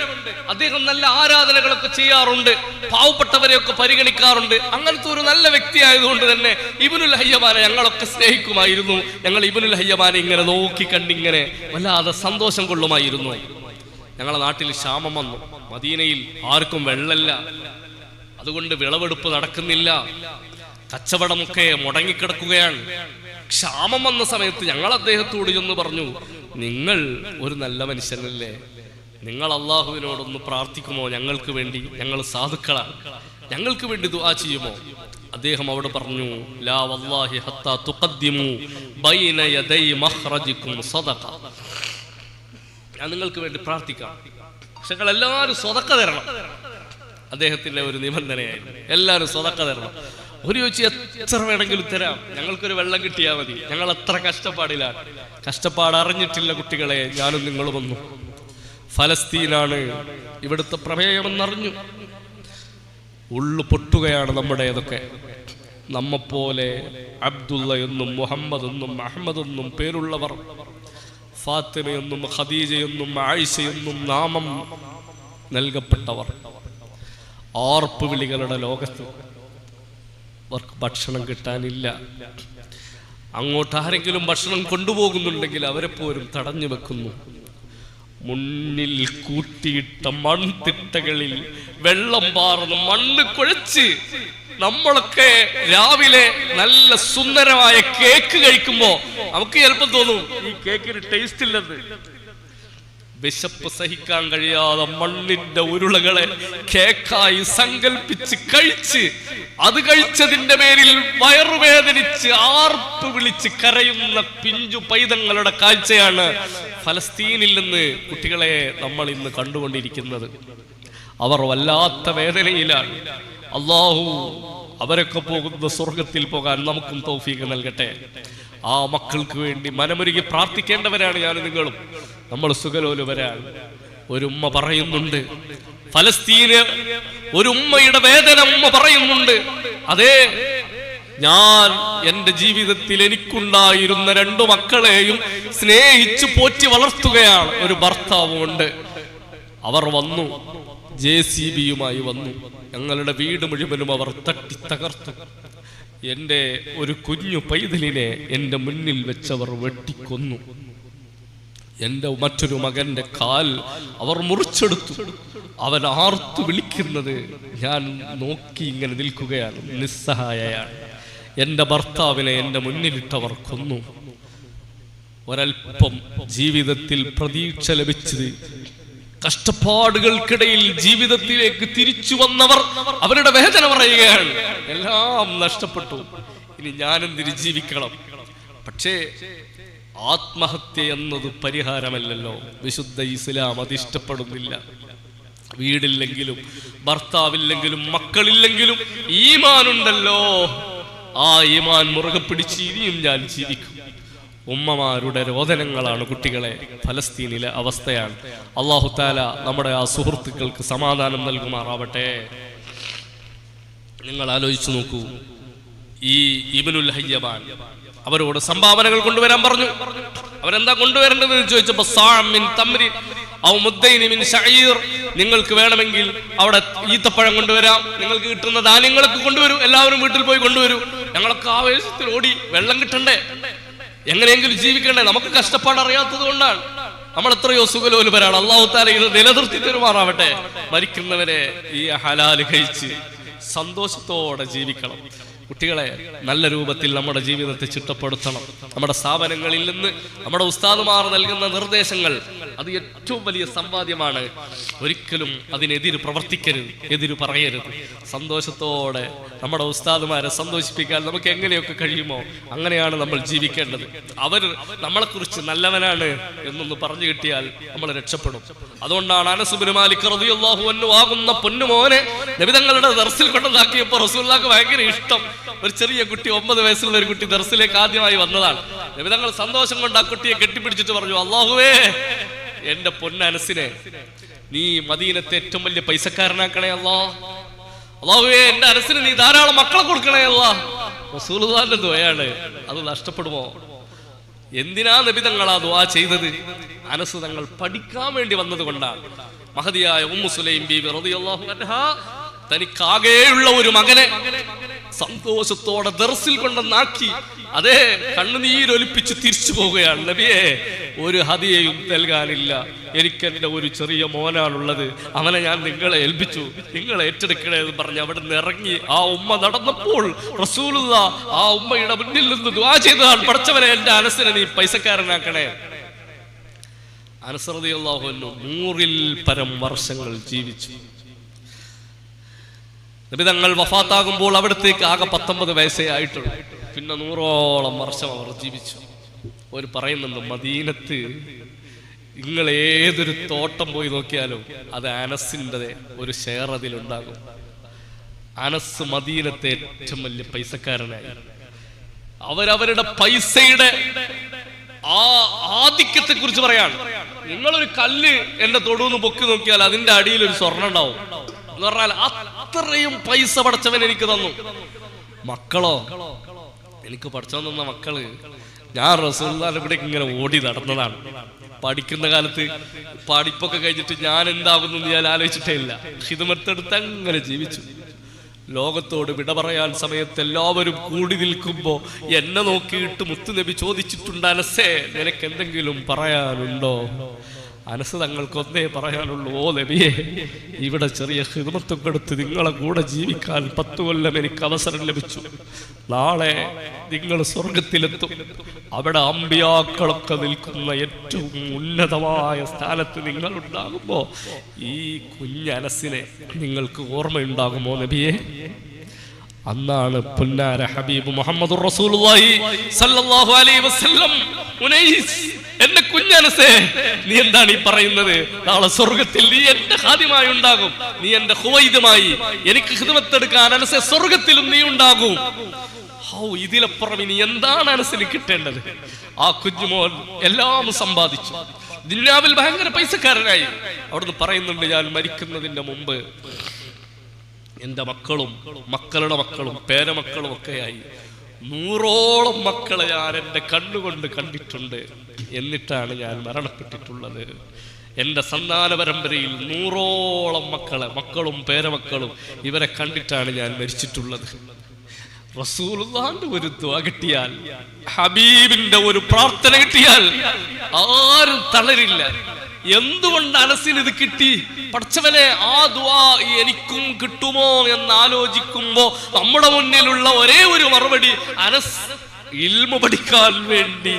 അദ്ദേഹം നല്ല ആരാധനകളൊക്കെ ചെയ്യാറുണ്ട്. പാവപ്പെട്ടവരെയൊക്കെ പരിഗണിക്കാറുണ്ട്. അങ്ങനത്തെ ഒരു നല്ല വ്യക്തി ആയതുകൊണ്ട് തന്നെ ഇബ്നുൽ ഹയ്യബാനെ ഞങ്ങളൊക്കെ സ്നേഹിക്കുമായിരുന്നു. ഞങ്ങൾ ഇബ്നുൽ ഹയ്യബാനെ ഇങ്ങനെ നോക്കി കണ്ടിങ്ങനെ വല്ലാതെ സന്തോഷം കൊള്ളുമായിരുന്നു. ഞങ്ങളുടെ നാട്ടിൽ ക്ഷാമം വന്നു. മദീനയിൽ ആർക്കും വെള്ളമില്ല. അതുകൊണ്ട് വിളവെടുപ്പ് നടക്കുന്നില്ല. കച്ചവടമൊക്കെ മുടങ്ങിക്കിടക്കുകയാണ്. ക്ഷാമം വന്ന സമയത്ത് ഞങ്ങൾ അദ്ദേഹത്തോട് ചെന്ന് പറഞ്ഞു, നിങ്ങൾ ഒരു നല്ല മനുഷ്യനല്ലേ, നിങ്ങൾ അള്ളാഹുവിനോടൊന്ന് പ്രാർത്ഥിക്കുമോ ഞങ്ങൾക്ക് വേണ്ടി? ഞങ്ങൾ സാധുക്കളാണ്, ഞങ്ങൾക്ക് വേണ്ടി ദുആ ചെയ്യുമോ? അദ്ദേഹം അവിടെ പറഞ്ഞു, ലാ വല്ലാഹി ഹത്താ തുഖദ്ദിമു ബൈന യദൈ മഖ്റജികും സദഖ. ഞാൻ നിങ്ങൾക്ക് വേണ്ടി പ്രാർത്ഥിക്കാം, പക്ഷെ നിങ്ങൾ എല്ലാവരും സ്വതക്ക തരണം. അദ്ദേഹത്തിന്റെ ഒരു നിബന്ധനയായിരുന്നു, എല്ലാവരും സ്വതക്ക തരണം. ഒരു ചോദിച്ച് എത്ര വേണമെങ്കിലും തരാം, ഞങ്ങൾക്കൊരു വെള്ളം കിട്ടിയാൽ മതി. ഞങ്ങൾ എത്ര കഷ്ടപ്പാടിലാണ്. കഷ്ടപ്പാട് അറിഞ്ഞിട്ടില്ല കുട്ടികളെ, ഞാനും നിങ്ങൾ വന്നു. ഫലസ്തീനാണ് ഇവിടുത്തെ പ്രമേയമെന്നറിഞ്ഞു. ഉള്ളു പൊട്ടുകയാണ് നമ്മുടേതൊക്കെ. നമ്മെപ്പോലെ അബ്ദുള്ള എന്നും മുഹമ്മദ് എന്നും അഹമ്മദ് എന്നും പേരുള്ളവർ, ഫാത്തിമയെന്നും ഖദീജയെന്നും ആയിഷയെന്നും നാമം നൽകപ്പെട്ടവർ, ആർപ്പ് വിളികളുടെ ലോകത്ത് അവർക്ക് ഭക്ഷണം കിട്ടാനില്ല. അങ്ങോട്ട് ആരെങ്കിലും ഭക്ഷണം കൊണ്ടുപോകുന്നുണ്ടെങ്കിൽ അവരെ പോലും തടഞ്ഞു വെക്കുന്നു. മുന്നിൽ കൂട്ടിയിട്ട മൺതിട്ടകളിൽ വെള്ളം പാർന്ന് മണ്ണ് കുഴച്ച് നമ്മളൊക്കെ രാവിലെ നല്ല സുന്ദരമായ കേക്ക് കഴിക്കുമ്പോ നമുക്ക് ചിലപ്പോൾ തോന്നും ഈ കേക്കിന് ടേസ്റ്റ് ഇല്ലെന്ന്. വിശപ്പ് സഹിക്കാൻ കഴിയാതെ മണ്ണിന്റെ ഉരുളകളെ കേക്കായി സങ്കല്പിച്ച് കഴിച്ച്, അത് കഴിച്ചതിന്റെ പേരിൽ വയറുവേദനിച്ച് ആർപ്പ് വിളിച്ച് കരയുന്ന പിഞ്ചു പൈതങ്ങളുടെ കാഴ്ചയാണ് ഫലസ്തീനിൽ നിന്ന് കുട്ടികളെ നമ്മൾ ഇന്ന് കണ്ടുകൊണ്ടിരിക്കുന്നത്. അവർ വല്ലാത്ത വേദനയിലാണ്. അല്ലാഹു അവരൊക്കെ പോകുന്ന സ്വർഗത്തിൽ പോകാൻ നമുക്കും തൗഫീഖ് നൽകട്ടെ. ആ മക്കൾക്ക് വേണ്ടി മനമൊരുകി പ്രാർത്ഥിക്കേണ്ടവരാണ് ഞാൻ നിങ്ങളും. നമ്മൾ സുഖലോലുവരാണ്. ഒരു ഉമ്മ പറയുന്നുണ്ട്, ഫലസ്തീന് ഒരു ഉമ്മയുടെ വേദന ഉമ്മ പറയുന്നുണ്ട്. അതെ, ഞാൻ എന്റെ ജീവിതത്തിൽ എനിക്കുണ്ടായിരുന്ന 2 മക്കളെയും സ്നേഹിച്ചു പോറ്റി വളർത്തുകയാണ്. ഒരു ഭർത്താവുമുണ്ട്. അവർ വന്നു, JCBയുമായി വന്നു. ഞങ്ങളുടെ വീട് മുഴുവനും അവർ തട്ടി തകർത്തു. എന്റെ ഒരു കുഞ്ഞു പൈതലിനെ എന്റെ മുന്നിൽ വെച്ചവർ വെട്ടിക്കൊന്നു. എന്റെ മറ്റൊരു മകന്റെ കാൽ അവർ മുറിച്ചെടുത്തു. അവൻ ആർത്തു വിളിക്കുന്നത് ഞാൻ നോക്കി ഇങ്ങനെ നിൽക്കുകയാണ്, നിസ്സഹായയാണ്. എന്റെ ഭർത്താവിനെ എന്റെ മുന്നിലിട്ടവർ കൊന്നു. ഒരൽപ്പം ജീവിതത്തിൽ പ്രതീക്ഷ ലഭിച്ചത്, കഷ്ടപ്പാടുകൾക്കിടയിൽ ജീവിതത്തിലേക്ക് തിരിച്ചു വന്നവർ അവരുടെ വേദന പറയുകയാണ്, എല്ലാം നഷ്ടപ്പെട്ടു, ഇനി ഞാനെന്തിന് ജീവിക്കണം. പക്ഷേ ആത്മഹത്യ എന്നത് പരിഹാരമല്ലല്ലോ. വിശുദ്ധ ഇസ്ലാം അത് ഇഷ്ടപ്പെടുന്നില്ല. വീടില്ലെങ്കിലും ഭർത്താവില്ലെങ്കിലും മക്കളില്ലെങ്കിലും ഈമാനുണ്ടല്ലോ, ആ ഈമാൻ മുറുകെ പിടിച്ച് ഇനിയും ഞാൻ ജീവിക്കും. ഉമ്മമാരുടെ രോദനങ്ങളാണ് കുട്ടികളെ ഫലസ്തീനിലെ അവസ്ഥയാണ്. അല്ലാഹു തആല നമ്മുടെ ആ സുഹൃത്തുക്കൾക്ക് സമാധാനം നൽകുമാറാവട്ടെ. നിങ്ങൾ ആലോചിച്ചു നോക്കൂ, ഈ ഇബ്നുൽ ഹയ്യബാൻ അവരോട് സംഭാവനകൾ കൊണ്ടുവരാൻ പറഞ്ഞു. അവരെന്താ കൊണ്ടുവരേണ്ടതെന്ന് ചോദിച്ചപ്പോൾ നിങ്ങൾക്ക് വേണമെങ്കിൽ അവിടെ ഈത്തപ്പഴം കൊണ്ടുവരാം, നിങ്ങൾക്ക് കിട്ടുന്ന ധാന്യങ്ങളൊക്കെ കൊണ്ടുവരൂ, എല്ലാവരും വീട്ടിൽ പോയി കൊണ്ടുവരൂ. ഞങ്ങളൊക്കെ ആവേശത്തിൽ ഓടി, വെള്ളം കിട്ടണ്ടേ, എങ്ങനെയെങ്കിലും ജീവിക്കണ്ടേ, നമുക്ക് കഷ്ടപ്പാട് അറിയാത്തത് കൊണ്ടാണ്. നമ്മൾ എത്രയോ സുഖലോലുപരാണ്. അല്ലാഹു തആല ഇത് നിലനിർത്തി തരുമാറാവട്ടെ. മരിക്കുന്നവരെ ഈ ഹലാല് കഴിച്ച് സന്തോഷത്തോടെ ജീവിക്കണം. കുട്ടികളെ നല്ല രൂപത്തിൽ നമ്മുടെ ജീവിതത്തെ ചിട്ടപ്പെടുത്തണം. നമ്മുടെ സ്ഥാപനങ്ങളിൽ നിന്ന് നമ്മുടെ ഉസ്താദുമാർ നൽകുന്ന നിർദ്ദേശങ്ങൾ അത് ഏറ്റവും വലിയ സമ്പാദ്യമാണ്. ഒരിക്കലും അതിനെതിര് പ്രവർത്തിക്കരുത്, എതിര് പറയരുത്. സന്തോഷത്തോടെ നമ്മുടെ ഉസ്താദുമാരെ സന്തോഷിപ്പിക്കാൻ നമുക്ക് എങ്ങനെയൊക്കെ കഴിയുമോ അങ്ങനെയാണ് നമ്മൾ ജീവിക്കേണ്ടത്. അവർ നമ്മളെക്കുറിച്ച് നല്ലവനാണ് എന്നൊന്ന് പറഞ്ഞു കിട്ടിയാൽ നമ്മൾ രക്ഷപ്പെടും. അതുകൊണ്ടാണ് അനസ് ഇബ്നു മാലിക് റളിയല്ലാഹു അൻഹു ആകുന്ന പൊന്നുമോനെ നബി തങ്ങളുടെ ദർസിൽ കൊണ്ടുവന്നാക്കിയപ്പോൾ റസൂലുള്ളാഹിക്ക് ഭയങ്കര ഇഷ്ടം. ഒരു ചെറിയ കുട്ടി, 9 വയസ്സുള്ള ഒരു കുട്ടി ദർസിലേക്ക് ആദ്യമായി വന്നതാണ്. നബി തങ്ങൾ സന്തോഷം കൊണ്ട് ആ കുട്ടിയെ കെട്ടിപ്പിടിച്ചിട്ട് പറഞ്ഞു, അല്ലാഹുവേ, എന്റെ പൊന്നനസിനെ നീ മദീനത്തെ ഏറ്റവും വലിയ പൈസക്കാരനാക്കണേ അല്ലാ. അല്ലാഹുവേ, എന്റെ അനസിന് നീ ധാരാളം മക്കളെ കൊടുക്കണേ അല്ലാ. റസൂലുള്ളാഹിന്റെ ദുആയാണ്. അത് നഷ്ടപ്പെടുമോ? എന്തിനാ നബി തങ്ങൾ ആ ദുആ ചെയ്തത്? അനസ് തങ്ങൾ പഠിക്കാൻ വേണ്ടി വന്നത് കൊണ്ടാണ്. മഹദിയായ ഉമ്മു സുലൈം ബീവി റളിയല്ലാഹു അൻഹാ തനിക്കാകെയുള്ള ഒരു മകനെ സന്തോഷത്തോടെ ദർസിൽ കൊണ്ടുവന്നാക്കി, അതേ കണ്ണുനീരൊലിപ്പിച്ച് തിരിച്ചു പോവുകയാണ്. നബിയെ, ഒരു ഹദിയയും നൽകാനില്ല, എനിക്ക് എൻ്റെ ഒരു ചെറിയ മോനാണുള്ളത്, അവനെ ഞാൻ നിങ്ങളെ ഏൽപ്പിച്ചു, നിങ്ങൾ ഏറ്റെടുക്കണേ എന്ന് പറഞ്ഞ് അവിടെ നിന്ന് ഇറങ്ങി ആ ഉമ്മ നടന്നപ്പോൾ റസൂലുള്ളാഹി ആ ഉമ്മയുടെ മുന്നിൽ നിന്ന് ദുആ ചെയ്തതാണ്, പടച്ചവനെ എൻ്റെ അനസിനെ നീ പൈസക്കാരനാക്കണേ. അനസ് റളിയല്ലാഹു അൻഹു 100-ൽ പരം വർഷങ്ങൾ ജീവിച്ചു. നബി തങ്ങൾ വഫാത്താകുമ്പോൾ അവിടത്തേക്ക് ആകെ 19 വയസ്സേ ആയിട്ടുള്ളൂ. പിന്നെ 100ഓളം വർഷം അവർ ജീവിച്ചു. അവർ പറയുന്നുണ്ട്, മദീനത്ത് നിങ്ങൾ ഏതൊരു തോട്ടം പോയി നോക്കിയാലും അത് അനസിൻ്റെ ഒരു ഷെയർ അതിലുണ്ടാകും. അനസ് മദീനത്തെ ഏറ്റവും വലിയ പൈസക്കാരനായി. അവരവരുടെ പൈസയുടെ ആ ആധിക്യത്തെ കുറിച്ച് പറയാണ്. നിങ്ങളൊരു കല്ല് എന്റെ തൊടുന്ന് പൊക്കി നോക്കിയാൽ അതിന്റെ അടിയിൽ ഒരു സ്വർണ്ണം ഉണ്ടാവും എന്ന് പറഞ്ഞാൽ അത്രയും പൈസ പടച്ചവൻ എനിക്ക് തന്നു. മക്കളോ, എനിക്ക് പടച്ചവൻ തന്ന മക്കള് ഞാൻ റസൂലുള്ളാഹിന്റെ കൂടെ ഇങ്ങനെ ഓടി നടന്നതാണ്. പഠിക്കുന്ന കാലത്ത് പഠിപ്പൊക്കെ കഴിഞ്ഞിട്ട് ഞാൻ എന്താകുന്നു ഞാൻ ആലോചിച്ചിട്ടേ ഇല്ല. ഖിദ്മത്തെടുത്ത് അങ്ങനെ ജീവിച്ചു. ലോകത്തോട് വിട പറയാൻ സമയത്ത് എല്ലാവരും കൂടി നിൽക്കുമ്പോ എന്നെ നോക്കിയിട്ട് മുത്തുനബി ചോദിച്ചിട്ടുണ്ട്, അനസേ നിനക്ക് എന്തെങ്കിലും പറയാനുണ്ടോ? അനസ് തങ്ങൾക്കൊന്നേ പറയാനുള്ളൂ, ഓ നബിയെ, ഇവിടെ ചെറിയ ഖിദ്മത്തൊക്കെ എടുത്ത് നിങ്ങളെ കൂടെ ജീവിക്കാൻ 10 കൊല്ലം എനിക്ക് അവസരം ലഭിച്ചു. നാളെ നിങ്ങൾ സ്വർഗത്തിലെത്തും. അവിടെ അമ്പിയാക്കളൊക്കെ നിൽക്കുന്ന ഏറ്റവും ഉന്നതമായ സ്ഥാനത്ത് നിങ്ങൾ ഉണ്ടാകുമ്പോ ഈ കുഞ്ഞനസിനെ നിങ്ങൾക്ക് ഓർമ്മയുണ്ടാകുമോ നബിയെ? അന്നാണ് പുന്നാര ഹബീബ് മുഹമ്മദുർ റസൂലുള്ളാഹി സല്ലല്ലാഹു അലൈഹി വസല്ലം, ഉനൈസ്, എന്റെ കുഞ്ഞനസേ, നീ എന്താണ് ഈ പറയുന്നത്? നാളെ സ്വർഗത്തിൽ നീ എന്റെ ഖാദിമായി ഉണ്ടാകും, നീ എന്റെ ഖുവൈദുമായി, എനിക്ക് ഖിദ്മത്തെടുക്കാൻ അനസേ സ്വർഗത്തിലും നീ ഉണ്ടാകും. ഇതിലപ്പുറം ഇനി എന്താണ് അനസിന് കിട്ടേണ്ടത്? ആ കുഞ്ഞുമോൻ എല്ലാം സമ്പാദിച്ചു, ദുനിയാവിൽ ഭയങ്കര പൈസക്കാരനായി. അവിടുന്ന് പറയുന്നുണ്ട്, ഞാൻ മരിക്കുന്നതിന്റെ മുമ്പ് എന്റെ മക്കളും മക്കളുടെ മക്കളും പേരമക്കളും ഒക്കെയായി 100ഓളം മക്കളെ ഞാൻ എൻ്റെ കണ്ണുകൊണ്ട് കണ്ടിട്ടുണ്ട്. എന്നിട്ടാണ് ഞാൻ മരണപ്പെട്ടിട്ടുള്ളത്. എൻ്റെ സന്താന പരമ്പരയിൽ 100ഓളം മക്കളും പേരമക്കളും ഇവരെ കണ്ടിട്ടാണ് ഞാൻ മരിച്ചിട്ടുള്ളത്. റസൂലുള്ളാഹിന്റെ ഒരു ദുആ കിട്ടിയാൽ, ഹബീബിന്റെ ഒരു പ്രാർത്ഥന കിട്ടിയാൽ ആരും തളരില്ല. എന്തുകൊണ്ട് അനസിന് ഇത് കിട്ടി? പടച്ചവനെ, ആ ദുആ എനിക്കും കിട്ടുമോ എന്ന് ആലോചിക്കുമ്പോ നമ്മുടെ മുന്നിലുള്ള ഒരേ ഒരു മറുപടി, അനസ് ഇൽമു പഠിക്കാൻ വേണ്ടി